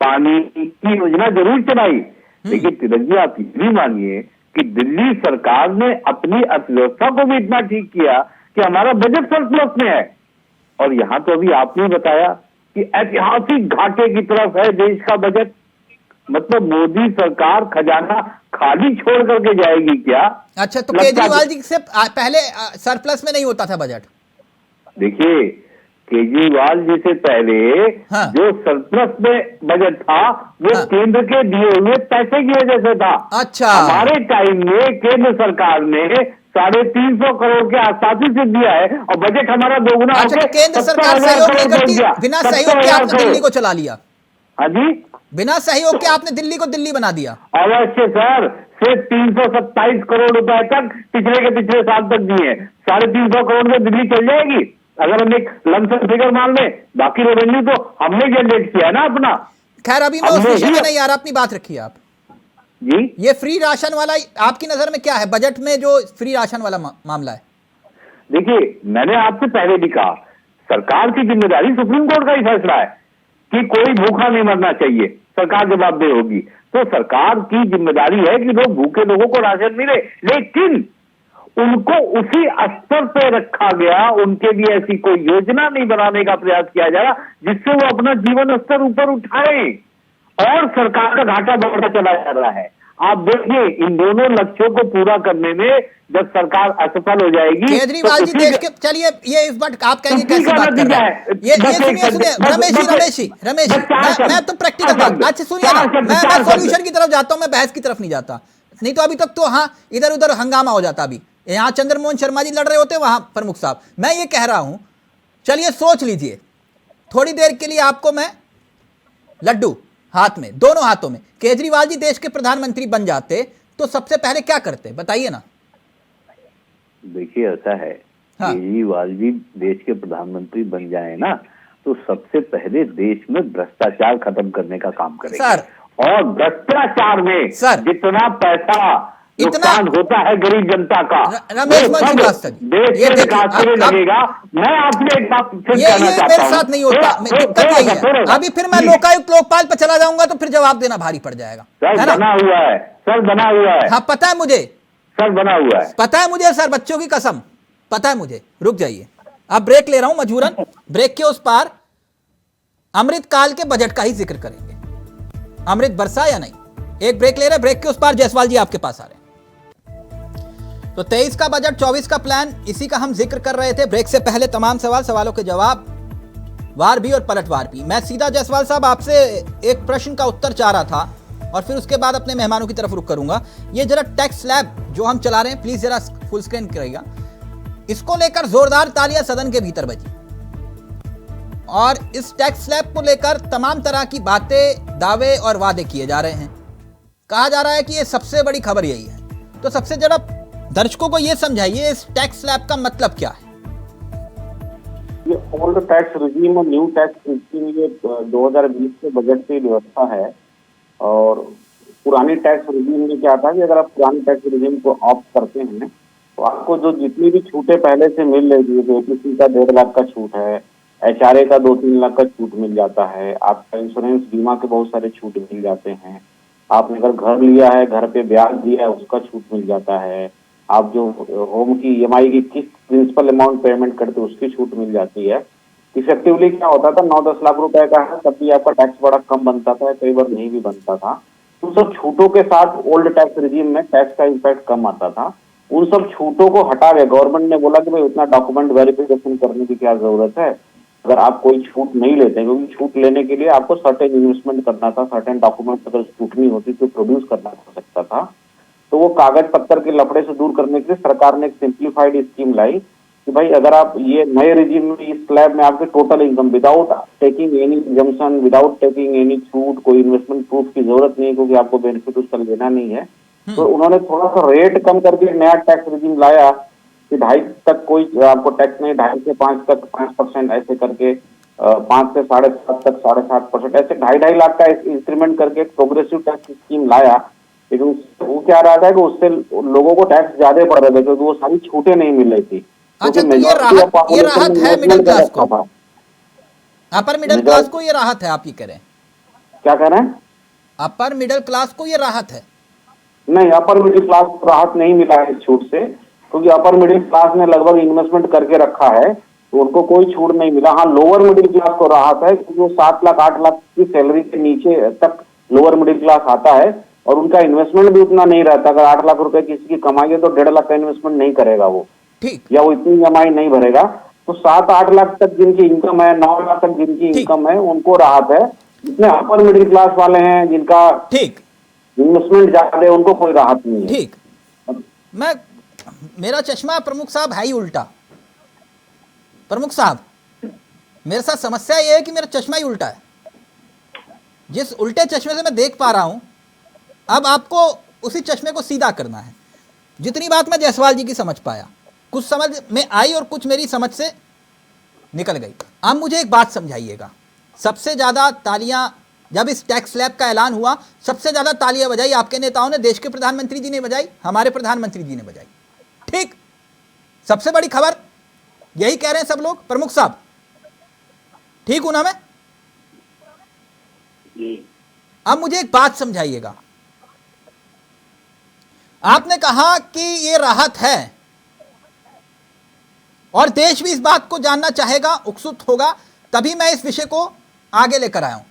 G: पानी की योजना जरूर चलाई, लेकिन तिलक जी आप ये भी मानिए कि दिल्ली सरकार ने अपनी अर्थव्यवस्था को भी इतना ठीक किया कि हमारा बजट सरप्लस में है। और यहां तो अभी आपने बताया कि ऐतिहासिक घाटे की तरफ है देश का बजट। मतलब मोदी सरकार खजाना खाली छोड़ करके जाएगी क्या?
A: अच्छा, तो केजरीवाल जी से पहले सरप्लस में नहीं होता था बजट?
G: देखिए, केजरीवाल जी से पहले जो सरप्लस में बजट था वो केंद्र के दिए हुए पैसे की वजह से था।
A: अच्छा,
G: हमारे टाइम में केंद्र सरकार ने 350 करोड़ के आसपास ही दिया है और बजट हमारा दोगुना हो गया।
A: केंद्र सरकार सहयोग नहीं करती, बिना सहयोग के आपने दिल्ली को चला लिया।
G: हाँ जी,
A: बिना सहयोग के आपने दिल्ली को दिल्ली बना दिया।
G: अवश्य सर, सिर्फ 327 करोड़ रुपए तक पिछले साल तक दिए। 350 करोड़ में दिल्ली चल जाएगी अगर हम एक लमसम फिगर मान लें। बाकी रेवेन्यू तो हमने जनरेट किया है ना अपना।
A: खैर, अभी मैं उस विषय में नहीं आ रहा, अपनी बात रखिए आप
G: जी।
A: ये फ्री राशन वाला आपकी नजर में क्या है, बजट में जो फ्री राशन वाला मामला है?
G: देखिए, मैंने आपसे पहले भी कहा, सरकार की जिम्मेदारी, सुप्रीम कोर्ट का ही फैसला है कि कोई भूखा नहीं मरना चाहिए, सरकार जवाबदेह होगी। तो सरकार की जिम्मेदारी है कि लोग भूखे लोगों को राशन मिले, लेकिन उनको उसी स्तर पे रखा गया, उनके लिए ऐसी कोई योजना नहीं बनाने का प्रयास किया जा रहा जिससे वो अपना जीवन स्तर ऊपर उठाए, और सरकार का घाटा बढ़ता चला जा रहा है। आप देखिए, इन दोनों लक्ष्यों को पूरा करने में जब सरकार असफल हो जाएगी,
A: केजरीवाल जी देश के, चलिए ये इस बार आप कहेंगे कैसे बात कर रहे हैं? ये सुनिए रमेश जी, मैं तो प्रैक्टिकल बात, अच्छा सुनिए ना, मैं सॉल्यूशन की तरफ जाता हूं, मैं बहस की तरफ नहीं जाता। नहीं तो अभी तक तो हाँ इधर उधर हंगामा हो जाता। अभी यहां चंद्रमोहन शर्मा जी लड़ रहे होते, वहां प्रमुख साहब। मैं ये कह रहा हूं, चलिए सोच लीजिए थोड़ी देर के लिए, आपको मैं लड्डू हाथ में, दोनों हाथों में, केजरीवाल जी देश के प्रधानमंत्री बन जाते तो सबसे पहले क्या करते, बताइए ना।
G: देखिए, ऐसा है, केजरीवाल जी देश के प्रधानमंत्री बन जाए ना, तो सबसे पहले देश में भ्रष्टाचार खत्म करने का काम करेंगे
A: सर,
G: और भ्रष्टाचार में
A: सर,
G: जितना पैसा
A: इतना
G: नुकसान होता है गरीब जनता का,
A: रमेश
G: वो
A: मन
G: सब
A: श्रीवास्तव जी,
G: देश
A: ये
G: के
A: देखिए,
G: विकास में
A: अब
G: लगेगा। मैं आपसे एक बात फिर
A: ये
G: कहना चाहता
A: मेरे
G: हूं,
A: साथ नहीं होता। दिक्कत यही है, अभी फिर मैं लोकायुक्त लोकपाल पर चला जाऊंगा तो फिर जवाब देना भारी पड़ जाएगा, है
G: सर
A: ना?
G: बना हुआ है, सर बना हुआ है,
A: हाँ पता है मुझे,
G: सर बना हुआ है।
A: पता है मुझे सर, बच्चों की कसम पता है मुझे। रुक जाइए, अब ब्रेक ले रहा हूं मजबूरन। ब्रेक के उस पार अमृत काल के बजट का ही जिक्र करेंगे, अमृत बरसा या नहीं। एक ब्रेक ले रहे, ब्रेक के उस पार जायसवाल जी आपके पास आ रहे हैं। तो 23 का बजट, 24 का प्लान, इसी का हम जिक्र कर रहे थे। ब्रेक से पहले तमाम सवालों के जवाब, वार भी और पलटवार भी। मैं सीधा जायसवाल साहब आपसे एक प्रश्न का उत्तर चाह रहा था और फिर उसके बाद अपने मेहमानों की तरफ रुख करूंगा। ये जरा टैक्स स्लैब जो हम चला रहे हैं, प्लीज जरा फुल स्क्रीन करिएगा। इसको लेकर जोरदार तालियां सदन के भीतर बजी और इस टैक्स स्लैब को लेकर तमाम तरह की बातें, दावे और वादे किए जा रहे हैं। कहा जा रहा है कि ये सबसे बड़ी खबर यही है। तो सबसे जरा दर्शकों को यह समझाइए, इस टैक्स स्लैब का मतलब क्या है?
D: ये ओल्ड टैक्स रिजीम और न्यू टैक्स रिजीम, ये 2020 के बजट की व्यवस्था है। और पुरानी टैक्स रिजीम में क्या था कि अगर आप पुरानी टैक्स रिजीम को ऑप्ट करते हैं तो आपको जो जितनी भी छूटें पहले से मिल रही थी, एपीसी का 1.5 लाख का छूट है, एचआरए का 2-3 लाख का छूट मिल जाता है, आपका इंश्योरेंस बीमा के बहुत सारे छूट मिल जाते हैं, आपने अगर घर लिया है, घर पे ब्याज दिया है, उसका छूट मिल जाता है, आप जो होम की ईएमआई की किस्त प्रिंसिपल अमाउंट पेमेंट करते हो उसकी छूट मिल जाती है। इफेक्टिवली क्या होता था, 9-10 लाख रुपए का है तब भी आपका टैक्स बड़ा कम बनता था, कई बार नहीं भी बनता था। तो सब छूटों के साथ ओल्ड टैक्स रिजीम में टैक्स का इम्पैक्ट कम आता था। उन सब छूटों को हटा के गवर्नमेंट ने बोला कि भाई उतना डॉक्यूमेंट वेरिफिकेशन करने की क्या जरूरत है, अगर आप कोई छूट नहीं लेते, क्योंकि छूट लेने के लिए आपको सर्टेन इन्वेस्टमेंट करना था, सर्टेन डॉक्यूमेंट अगर छूटनी होती तो प्रोड्यूस करना हो सकता था। तो वो कागज पत्थर के लफड़े से दूर करने के लिए सरकार ने एक सिंप्लीफाइड स्कीम लाई कि भाई अगर आप ये नए रिजीम में, इस स्लैब में आपके total income without taking any exemption, without taking any छूट, कोई इन्वेस्टमेंट प्रूफ की जरूरत नहीं है क्योंकि आपको बेनिफिट उसका लेना नहीं है। तो उन्होंने थोड़ा सा रेट कम करके नया टैक्स रिजीम लाया कि 2.5 तक कोई आपको टैक्स नहीं, 2.5 से 5 तक 5% ऐसे करके, 5 से 7.5 तक 7.5%, ऐसे 2.5 लाख का इंक्रीमेंट करके प्रोग्रेसिव टैक्स स्कीम लाया। लेकिन वो क्या रहा था कि उससे लोगों को टैक्स ज्यादा पड़ रहे थे क्योंकि वो सारी छूटें नहीं मिल रही थी।
A: अच्छा, तो ये राहत है मिडिल क्लास को, अपर मिडिल क्लास को ये राहत है, आप ये कह रहे हैं?
D: क्या कह रहे हैं?
A: अपर मिडिल क्लास को ये राहत है?
D: नहीं, अपर मिडिल क्लास को राहत नहीं मिला है इस छूट से, क्योंकि अपर मिडिल क्लास ने लगभग इन्वेस्टमेंट करके रखा है तो उनको कोई छूट नहीं मिला। हाँ, लोअर मिडिल क्लास को राहत है क्योंकि वो 7 लाख 8 लाख की सैलरी के नीचे तक लोअर मिडिल क्लास आता है और उनका इन्वेस्टमेंट भी उतना नहीं रहता। अगर 8 लाख रुपए किसी की कमाई है तो 1.5 लाख का इन्वेस्टमेंट नहीं करेगा वो,
A: ठीक,
D: या वो इतनी ईएमआई नहीं भरेगा। तो 7-8 लाख तक जिनकी इनकम है, 9 लाख तक जिनकी इनकम है, उनको राहत है। जितने अपर मिडिल क्लास वाले हैं, जिनका
A: ठीक
D: इन्वेस्टमेंट ज्यादा है, उनको कोई राहत नहीं है।
A: ठीक, मेरा चश्मा प्रमुख साहब है ही उल्टा। प्रमुख साहब, मेरे साथ समस्या यह है कि मेरा चश्मा ही उल्टा है। जिस उल्टे चश्मे से मैं देख पा रहा हूं, अब आपको उसी चश्मे को सीधा करना है। जितनी बात मैं जायसवाल जी की समझ पाया, कुछ समझ में आई और कुछ मेरी समझ से निकल गई। अब मुझे एक बात समझाइएगा, सबसे ज्यादा तालियां जब इस टैक्स स्लैब का ऐलान हुआ, सबसे ज्यादा तालियां बजाई आपके नेताओं ने, देश के प्रधानमंत्री जी ने बजाई, हमारे प्रधानमंत्री जी ने बजाई। ठीक, सबसे बड़ी खबर यही कह रहे हैं सब लोग। प्रमुख साहब, ठीक हूं ना मैं? अब मुझे एक बात समझाइएगा, आपने कहा कि ये राहत है और देश भी इस बात को जानना चाहेगा, उत्सुक होगा, तभी मैं इस विषय को आगे लेकर आया हूं।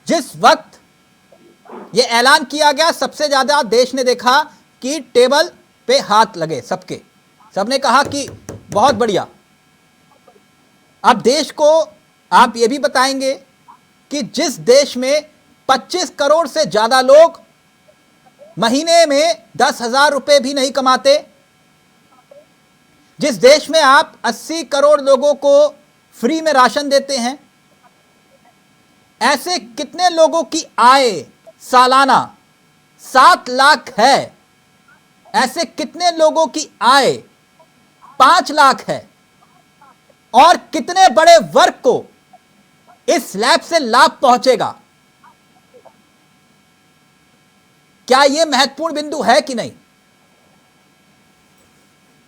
A: जिस वक्त यह ऐलान किया गया, सबसे ज्यादा देश ने देखा कि टेबल पे हाथ लगे सबके, सबने कहा कि बहुत बढ़िया। अब देश को आप यह भी बताएंगे कि जिस देश में 25 करोड़ से ज्यादा लोग महीने में 10,000 रुपए भी नहीं कमाते, जिस देश में आप 80 करोड़ लोगों को फ्री में राशन देते हैं, ऐसे कितने लोगों की आय सालाना 7 लाख है? ऐसे कितने लोगों की आय 5 लाख है? और कितने बड़े वर्ग को इस स्लैब से लाभ पहुंचेगा? क्या यह महत्वपूर्ण बिंदु है कि नहीं?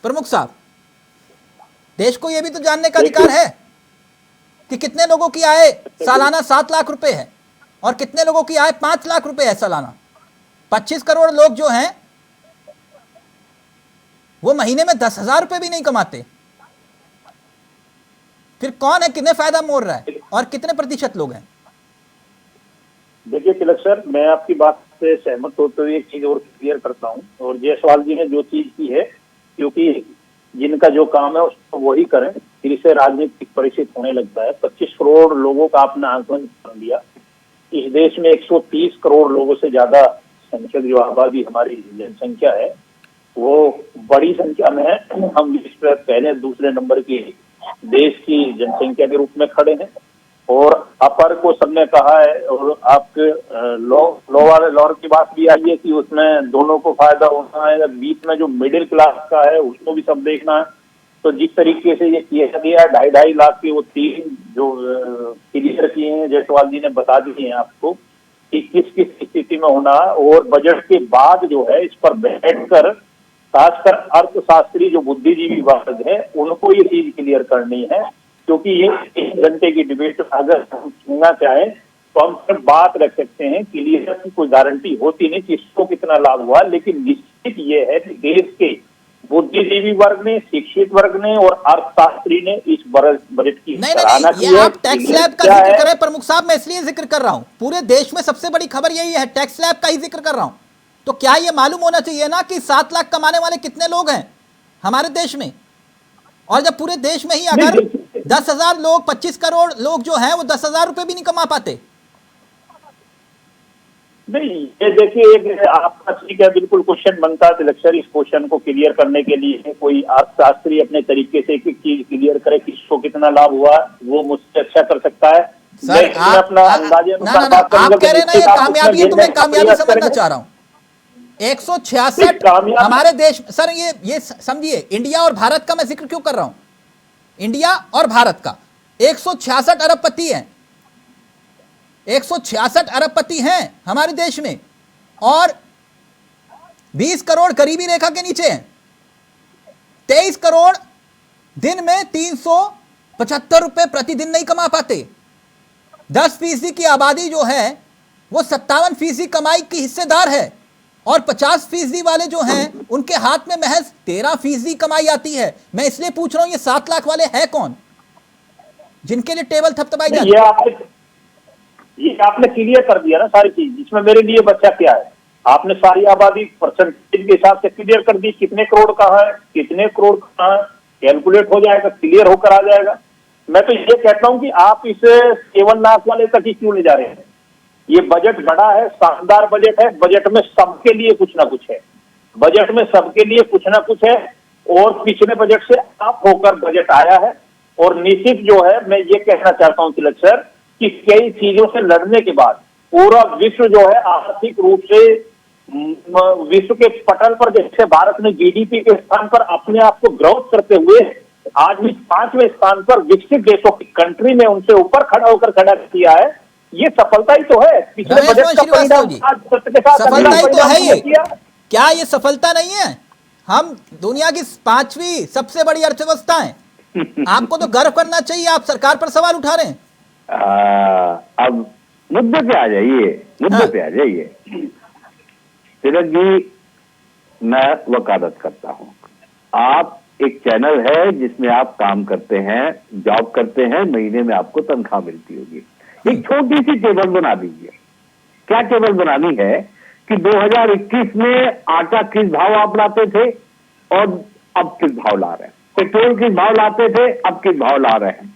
A: प्रमुख साहब, देश को यह भी तो जानने का अधिकार है कि कितने लोगों की आय सालाना 7 लाख रुपए है और कितने लोगों की आय 5 लाख रुपए है सालाना। 25 करोड़ लोग जो हैं वो महीने में 10,000 रुपए भी नहीं कमाते। फिर कौन है, कितने फायदा मोड़ रहा है और कितने प्रतिशत लोग हैं?
F: देखिए तिलक सर, मैं आपकी बात से सहमत होते हुए एक चीज और क्लियर करता हूं। और जायसवाल जी ने जो चीज की है, क्योंकि जिनका जो काम है उसको वही करें, फिर इसे राजनीतिक परिचित होने लगता है। 25 करोड़ लोगों का आपने आंकलन कर दिया। इस देश में 130 करोड़ लोगों से ज्यादा संख्यक जो आबादी हमारी जनसंख्या है वो बड़ी संख्या में है। हम विश्व में पहले दूसरे नंबर की देश की जनसंख्या के रूप में खड़े हैं। और अपर को सबने कहा है, और आपके लोअर की बात भी आई है कि उसमें दोनों को फायदा होना है। बीच में जो मिडिल क्लास का है उसको भी सब देखना है। तो जिस तरीके से ये किया गया 2.5 लाख के वो 3 जो क्लियर किए हैं, जायसवाल जी ने बता दिए हैं आपको कि किस किस स्थिति में होना है। और बजट के बाद जो है इस पर बैठकर खासकर अर्थशास्त्री जो बुद्धिजीवी वर्ग है उनको ये चीज क्लियर करनी है। क्योंकि ये 1 घंटे की डिबेट अगर हम सुनना चाहें तो हम सब बात रख सकते हैं, क्लियर की कोई गारंटी होती नहीं किसको कितना लाभ हुआ। लेकिन निश्चित ये है कि देश के बुद्धिजीवी वर्ग ने, शिक्षित वर्ग ने और अर्थशास्त्री ने इस बजट की सराहना की है।
A: आप टैक्स स्लैब का जिक्र कर रहे हैं प्रमुख साहब, मैं इसलिए जिक्र कर रहा हूं। पूरे देश में सबसे बड़ी खबर यही है, टैक्स स्लैब का ही जिक्र कर रहा हूं। तो क्या ये मालूम होना चाहिए ना कि 7 लाख कमाने वाले कितने लोग हैं हमारे देश में? और जब पूरे देश में ही अगर 10,000 लोग, 25 करोड़ लोग जो हैं वो 10,000 रुपए भी नहीं कमा पाते।
F: नहीं, ये देखिए आपका ठीक है, बिल्कुल क्वेश्चन बनता है तिलक सर। इस क्वेश्चन को क्लियर करने के लिए कोई अर्थशास्त्री अपने तरीके से एक चीज क्लियर करे किसको कितना लाभ हुआ, वो मुझसे अच्छा कर सकता है।
A: सर आप कह रहे हैं ना ये कामयाबी है, तो मैं कामयाबी समझना चाह रहा हूं। 166 हमारे देश, सर ये समझिए, इंडिया और भारत का मैं जिक्र क्यों कर रहा हूं। इंडिया और भारत का 166 अरबपति हैं, 166 अरबपति हैं हमारे देश में, और 20 करोड़ गरीबी रेखा के नीचे हैं। 23 करोड़ दिन में 375 रुपए प्रतिदिन नहीं कमा पाते। 10% की आबादी जो है वो 57% कमाई की हिस्सेदार है, और 50% वाले जो हैं उनके हाथ में महज 13% कमाई आती है। मैं इसलिए पूछ रहा हूं ये 7 लाख वाले हैं कौन जिनके लिए टेबल थपथपाई जाती है?
F: ये आपने क्लियर कर दिया ना सारी चीज। इसमें मेरे लिए बच्चा क्या है, आपने सारी आबादी परसेंटेज के हिसाब से क्लियर कर दी। कितने करोड़ का है, कितने करोड़ का है, कैलकुलेट हो जाएगा, क्लियर होकर आ जाएगा। मैं तो ये कहता हूं कि आप इसे 7 लाख वाले तक ही क्यों ले जा रहे हैं। ये बजट बड़ा है, शानदार बजट है। बजट में सबके लिए कुछ ना कुछ है, बजट में सबके लिए कुछ ना कुछ है। और पिछले बजट से आप होकर बजट आया है। और निश्चित जो है, मैं ये कहना चाहता हूं तिलक सर कि कई चीजों से लड़ने के बाद पूरा विश्व जो है आर्थिक रूप से विश्व के पटल पर, जैसे भारत ने जीडीपी के स्थान पर अपने आप को ग्रोथ करते हुए आज भी 5वें स्थान पर विकसित देशों की कंट्री में उनसे ऊपर खड़ा होकर खड़ा किया है। ये सफलता ही तो है। पिछले बजट का परिणाम
A: सफलता ही तो है ये। क्या ये सफलता नहीं है? हम दुनिया की 5वीं सबसे बड़ी अर्थव्यवस्था हैं। आपको तो गर्व करना चाहिए। आप सरकार पर सवाल उठा रहे हैं।
G: अब मुद्दे पे आ जाइए, तिलक जी, मैं वकालत करता हूं। आप एक चैनल है जिसमें आप काम करते हैं, जॉब करते हैं, महीने में आपको तनख्वाह मिलती होगी। एक छोटी सी टेबल बना दीजिए। क्या टेबल बनानी है कि 2021 में आटा किस भाव आप लाते थे और अब किस भाव ला रहे हैं, पेट्रोल किस भाव लाते थे, अब किस भाव ला रहे हैं,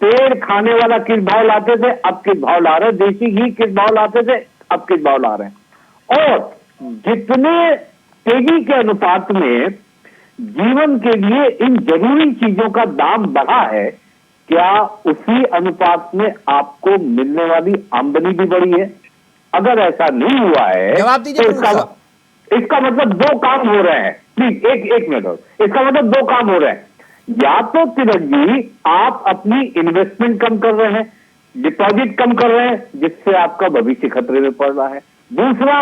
G: तेल खाने वाला किस भाव लाते थे, अब किस भाव ला रहे हैं, देसी घी किस भाव लाते थे, अब किस भाव ला रहे हैं। और जितने तेजी के अनुपात में जीवन के लिए इन जरूरी चीजों का दाम बढ़ा है, क्या उसी अनुपात में आपको मिलने वाली आमदनी भी बढ़ी है? अगर ऐसा नहीं हुआ है
A: जवाब दीजिए
G: तो इसका मतलब 2 काम हो रहे हैं। प्लीज एक मिनट और। इसका मतलब 2 काम हो रहे हैं। या तो तिलक जी आप अपनी इन्वेस्टमेंट कम कर रहे हैं, डिपॉजिट कम कर रहे हैं, जिससे आपका भविष्य खतरे में पड़ रहा है। दूसरा,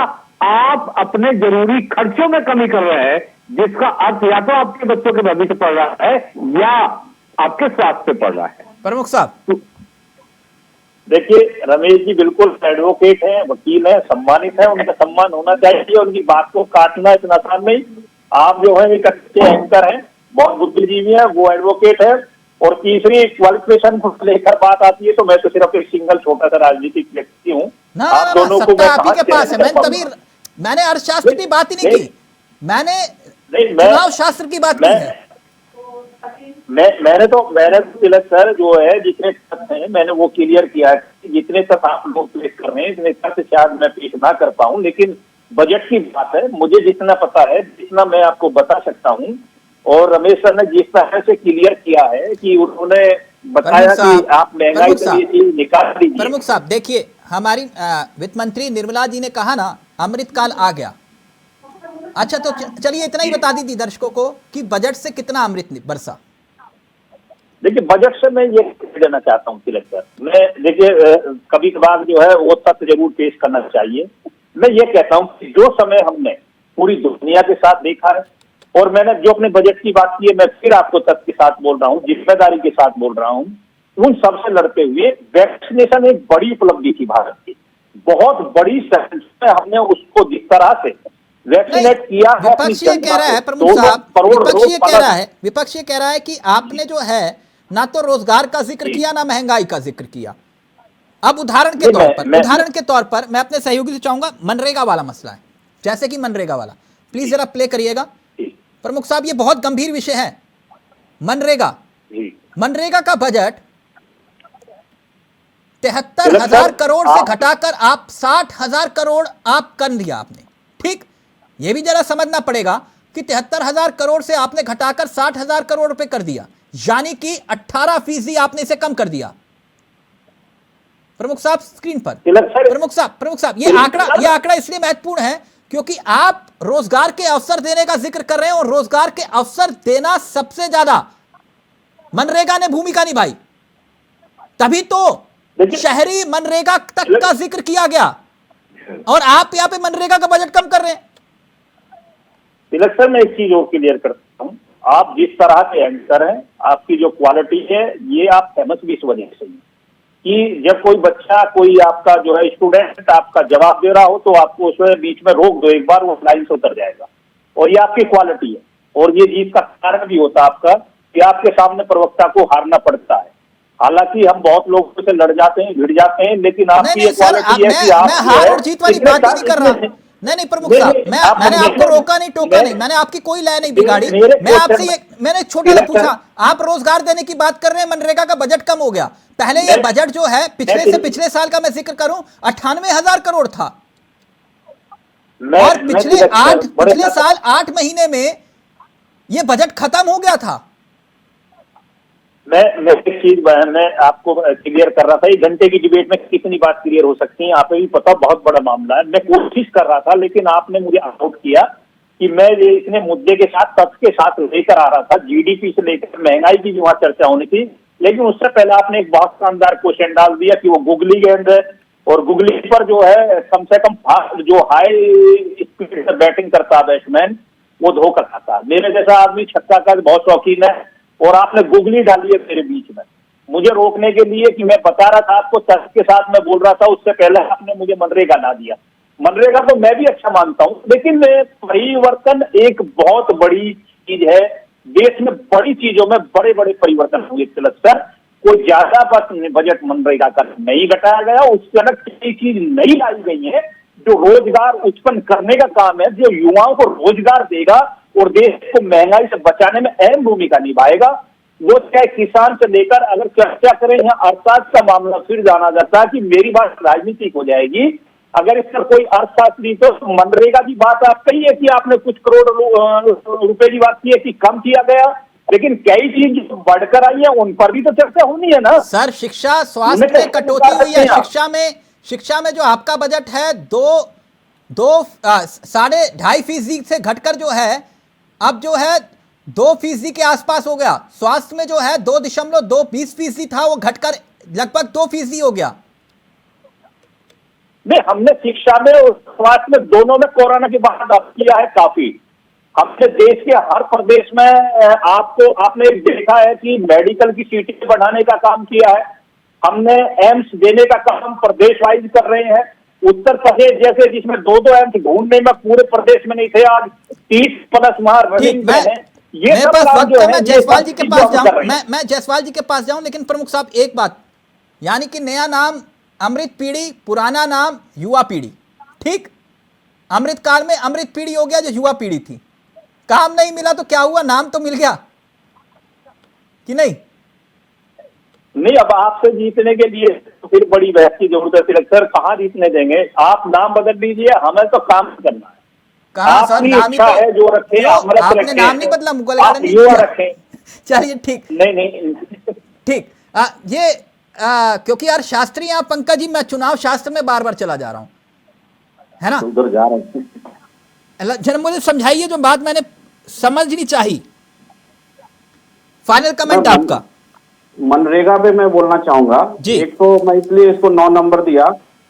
G: आप अपने जरूरी खर्चों में कमी कर रहे हैं, जिसका अर्थ या तो आपके बच्चों के भविष्य पड़ रहा है या आपके स्वास्थ्य पे पड़ रहा है।
A: प्रमुख साहब,
F: देखिए रमेश जी बिल्कुल एडवोकेट हैं, वकील हैं, सम्मानित हैं, उनका सम्मान होना चाहिए। उनकी बात को काटना इतना आसान नहीं। आप जो है एक अच्छे एंकर हैं, बहुत बुद्धिजीवी हैं, वो एडवोकेट है। और तीसरी क्वालिफिकेशन को लेकर बात आती है तो मैं तो सिर्फ एक सिंगल छोटा सा राजनीतिक व्यक्ति हूँ।
A: ना
F: आप दोनों को
A: सत्ता आप ही के
F: कहाँ
A: पास है। मैंने अर्थशास्त्र की बात ही नहीं की, मैंने चुनाव शास्त्र की बात की है।
F: मैंने तो तिलक सर जो है जितने तथ्य हैं मैंने वो क्लियर किया है। जितने तक आप लोग पेश कर रहे हैं इतने तथ्य शायद मैं पेश ना कर पाऊं, लेकिन बजट की बात है, मुझे जितना पता है जितना मैं आपको बता सकता हूं। और रमेश सर ने जिस तरह से क्लियर किया है कि उन्होंने बताया कि आप महंगाई से निकाल दीजिए।
A: प्रमुख साहब देखिए, हमारी वित्त मंत्री निर्मला जी ने कहा ना अमृतकाल आ गया। अच्छा तो चलिए इतना ही बता दीजिए दर्शकों को कि बजट से कितना अमृत बरसा।
F: देखिए बजट से मैं ये देना चाहता हूँ तिलक सर, मैं देखिए कभी कभार जो है वो तथ्य जरूर पेश करना चाहिए। मैं ये कहता हूँ कि जो समय हमने पूरी दुनिया के साथ देखा है, और मैंने जो अपने बजट की बात की है मैं फिर आपको तथ्य के साथ बोल रहा हूँ, जिम्मेदारी के साथ बोल रहा हूँ, उन सबसे लड़ते हुए वैक्सीनेशन एक बड़ी उपलब्धि थी भारत की, बहुत बड़ी हमने उसको जिस तरह से वैक्सीनेट किया है।
A: विपक्ष ये कह रहा है प्रमुख साहब, विपक्ष ये कह रहा है कि आपने जो है ना तो रोजगार का जिक्र किया ना महंगाई का जिक्र किया। अब उदाहरण के तौर पर मैं अपने सहयोगी से चाहूंगा, मनरेगा वाला मसला है, जैसे कि मनरेगा वाला, प्लीज जरा प्ले करिएगा। प्रमुख साहब ये बहुत गंभीर विषय है। मनरेगा का बजट 73,000 करोड़ से घटाकर आप 60,000 करोड़ आप कर दिया आपने। ठीक, यह भी जरा समझना पड़ेगा कि 73,000 करोड़ से आपने घटाकर 60,000 करोड़ रुपए कर दिया, यानी कि 18% आपने इसे कम कर दिया। प्रमुख साहब स्क्रीन पर, प्रमुख साहब ये आंकड़ा इसलिए महत्वपूर्ण है क्योंकि आप रोजगार के अवसर देने का जिक्र कर रहे हैं, और रोजगार के अवसर देना सबसे ज्यादा मनरेगा ने भूमिका निभाई, तभी तो शहरी मनरेगा तक का जिक्र किया गया, और आप यहां पे मनरेगा का बजट कम कर रहे हैं।
F: तिलक सर मैं एक चीज और क्लियर करता हूं, आप जिस तरह के एंकर हैं, आपकी जो क्वालिटी है, ये आप फेमस भी इस वजह से कि जब कोई बच्चा, कोई आपका जो है स्टूडेंट आपका जवाब दे रहा हो तो आपको उसमें बीच में रोक दो एक बार, वो लाइन से उतर जाएगा, और ये आपकी क्वालिटी है। और ये जीत का कारण भी होता है आपका कि आपके सामने प्रवक्ता को हारना पड़ता है। हालांकि हम बहुत लोगों से लड़ जाते हैं, भिड़ जाते हैं, लेकिन आपकी ये क्वालिटी है कि आप
A: हार और जीत वाली बात ही नहीं कर रहा। नहीं प्रमुख साहब, मैंने आपको रोका नहीं, टोका नहीं, मैंने आपकी कोई लय नहीं बिगाड़ी। मैं आपसे मैंने छोटा सा पूछा, आप रोजगार देने की बात कर रहे हैं, मनरेगा का बजट कम हो गया। पहले ये बजट जो है पिछले साल का मैं जिक्र करूं 98,000 करोड़ था, और पिछले साल 8 महीने में ये बजट खत्म हो गया था।
F: मैं एक चीज मैं आपको क्लियर कर रहा था, 1 घंटे की डिबेट में कितनी बात क्लियर हो सकती है, आपको भी पता बहुत बड़ा मामला है। मैं कोशिश कर रहा था, लेकिन आपने मुझे आउट किया कि मैं ये इतने मुद्दे के साथ तथ्य के साथ लेकर आ रहा था, जीडीपी से लेकर महंगाई की भी वहां चर्चा होनी थी। लेकिन उससे पहले आपने एक बहुत शानदार क्वेश्चन डाल दिया कि वो गूगली गेंद है, और गूगली पर जो है कम से कम जो हाई स्पीड से बैटिंग करता बैट्समैन वो धोखा खाता। मेरे जैसा आदमी छक्का का बहुत शौकीन है, और आपने गूगली डाली है मेरे बीच में मुझे रोकने के लिए कि मैं बता रहा था आपको, तथ्य के साथ मैं बोल रहा था, उससे पहले आपने मुझे मनरेगा ला दिया। मनरेगा तो मैं भी अच्छा मानता हूं, लेकिन परिवर्तन एक बहुत बड़ी चीज है। देश में बड़ी चीजों में बड़े बड़े परिवर्तन हुए तिलक सर, कोई ज्यादा बजट मनरेगा का नहीं घटाया गया, उससे अलग कई चीज नई लाई गई है जो रोजगार उत्पन्न करने का काम है, जो युवाओं को रोजगार देगा और देश को महंगाई से बचाने में अहम भूमिका निभाएगा। वो चाहे किसान से लेकर, अगर चर्चा करें यहाँ अर्थशास्त्र का मामला फिर जाना जाता है कि मेरी बात राजनीतिक हो जाएगी। अगर इस पर कोई अर्थशास्त्री तो मनरेगा की बात आप कही है कि आपने कुछ करोड़ रुपए की बात की है कि कम किया गया, लेकिन कई चीज बढ़कर आई है, उन पर भी तो चर्चा होनी है ना
A: सर। शिक्षा स्वास्थ्य में कटौती हुई है, शिक्षा में जो आपका बजट है 2.5% से घटकर जो है अब जो है 2% के आसपास हो गया। स्वास्थ्य में जो है 2.220% था, वो घटकर लगभग 2% हो गया।
F: नहीं, हमने शिक्षा में और स्वास्थ्य में दोनों में कोरोना के बाद अप किया है काफी। हमने देश के हर प्रदेश में आपने देखा है कि मेडिकल की सीटें बढ़ाने का काम किया है। हमने एम्स देने का काम प्रदेश वाइज कर रहे हैं। उत्तर प्रदेश जैसे जिसमें 2 एम्स ढूंढने में पूरे प्रदेश में नहीं थे, आज 30+ वहां रनिंग में है। ये
A: मेरे
F: सब
A: पास
F: काम
A: वक्त
F: जो
A: है,
F: है,
A: मैं
F: ये
A: जायसवाल
F: सब
A: जी के
F: चीजें
A: पास
F: हम कर
A: जाऊं,
F: रहे हैं।
A: मैं जायसवाल जी के पास जाऊं, लेकिन प्रमुख साहब एक बात, यानी कि नया नाम अमृत पीढ़ी, पुराना नाम युवा पीढ़ी, ठीक? अमृत काल में अमृत पीढ़ी हो गया जो युवा पीढ़ी थी। काम नहीं मिला तो क्या हुआ, नाम तो मिल गया कि नहीं?
F: नहीं, अब आपसे जीतने के लिए तो फिर बड़ी बहस की जरूरत है। सर कहाँ जीतने देंगे, आप नाम बदल दीजिए, हमें तो काम करना है।
A: कहा सर
F: आपकी
A: नाम ही
F: इच्छा
A: तो,
F: है जो रखे,
A: क्यों?
F: अमृत
A: आपने
F: रखें,
A: नाम नहीं बदला, मुगल
F: आप
A: गार्डन
F: युवा
A: नहीं
F: रखें।
A: चलिए ठीक,
F: नहीं
A: ठीक। क्योंकि यार शास्त्री यहाँ पंकज जी, मैं चुनाव शास्त्र में बार बार चला जा रहा हूं, है ना?
D: उधर जा रहे हैं।
A: जरा मुझे समझाइए जो बात मैंने समझनी चाहिए। फाइनल कमेंट आपका।
D: मनरेगा पे मैं बोलना चाहूंगा।
A: जी।
D: एक तो मैं इसलिए इसको 9 नंबर दिया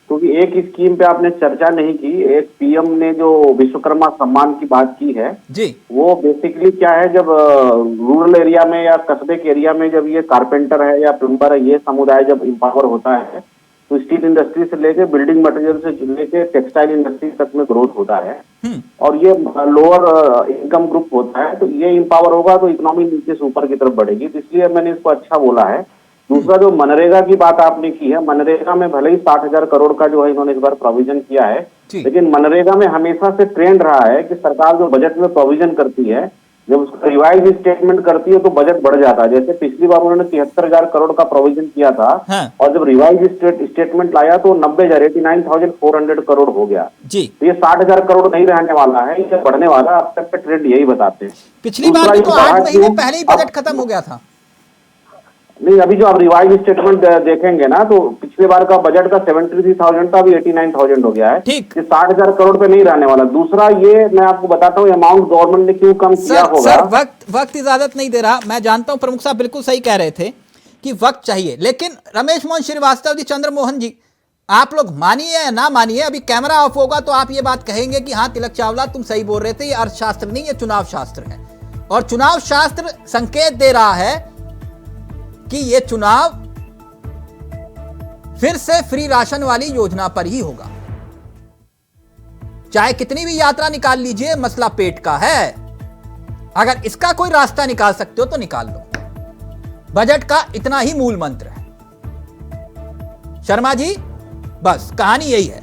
D: क्योंकि एक स्कीम पे आपने चर्चा नहीं की। एक पीएम ने जो विश्वकर्मा सम्मान की बात की है
A: जी,
D: वो बेसिकली क्या है, जब रूरल एरिया में या कस्बे के एरिया में जब ये कारपेंटर है या प्लम्बर है, ये समुदाय जब इंपावर होता है तो स्टील इंडस्ट्री से लेके बिल्डिंग मटेरियल से लेके टेक्सटाइल इंडस्ट्री तक में ग्रोथ होता है। और ये लोअर इनकम ग्रुप होता है, तो ये इंपावर होगा तो इकोनॉमी नीचे से ऊपर की तरफ बढ़ेगी। तो इसलिए मैंने इसको अच्छा बोला है। दूसरा जो मनरेगा की बात आपने की है, मनरेगा में भले ही 60,000 करोड़ का जो है इन्होंने इस बार प्रोविजन किया है, लेकिन मनरेगा में हमेशा से ट्रेंड रहा है कि सरकार जो बजट में प्रोविजन करती है, जब उसका रिवाइज स्टेटमेंट करती है तो बजट बढ़ जाता है। जैसे पिछली बार उन्होंने 73,000 करोड़ का प्रोविजन किया था, और जब रिवाइज स्टेटमेंट लाया तो 90,000 89,400 करोड़ हो गया जी। तो ये 60,000 करोड़ नहीं रहने वाला है, ये बढ़ने वाला। अब तक का ट्रेंड यही बताते हैं।
A: पिछली बार तो 8 महीने पहले ही बजट खत्म हो गया था।
D: नहीं, अभी जो आप रिवाइज स्टेटमेंट देखेंगे ना, तो पिछले बार का बजट का 73,000 था, अभी 89,000 हो गया है।
A: ठीक,
D: 60,000 करोड़ पे नहीं रहने वाला। दूसरा ये मैं आपको बताता हूँ अमाउंट गवर्नमेंट ने क्यों कम किया होगा।
A: सर वक्त इजाजत नहीं दे रहा। मैं जानता हूं प्रमुख साहब बिल्कुल सही कह रहे थे कि वक्त चाहिए, लेकिन रमेश मोहन श्रीवास्तव जी, चंद्रमोहन जी, आप लोग मानिए या ना मानिए, अभी कैमरा ऑफ होगा तो आप ये बात कहेंगे कि हाँ तिलक चावला तुम सही बोल रहे थे, ये अर्थशास्त्र नहीं, ये चुनाव शास्त्र है। और चुनाव शास्त्र संकेत दे रहा है कि यह चुनाव फिर से फ्री राशन वाली योजना पर ही होगा। चाहे कितनी भी यात्रा निकाल लीजिए, मसला पेट का है। अगर इसका कोई रास्ता निकाल सकते हो तो निकाल लो। बजट का इतना ही मूल मंत्र है। शर्मा जी, बस कहानी यही है।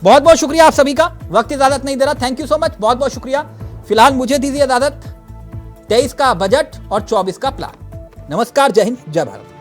A: बहुत बहुत शुक्रिया आप सभी का। वक्त इजाजत नहीं दे रहा। थैंक यू सो मच, बहुत बहुत शुक्रिया। फिलहाल मुझे दीजिए इजाजत। 23 का बजट और 24 का प्लान। नमस्कार, जय हिंद, जय भारत।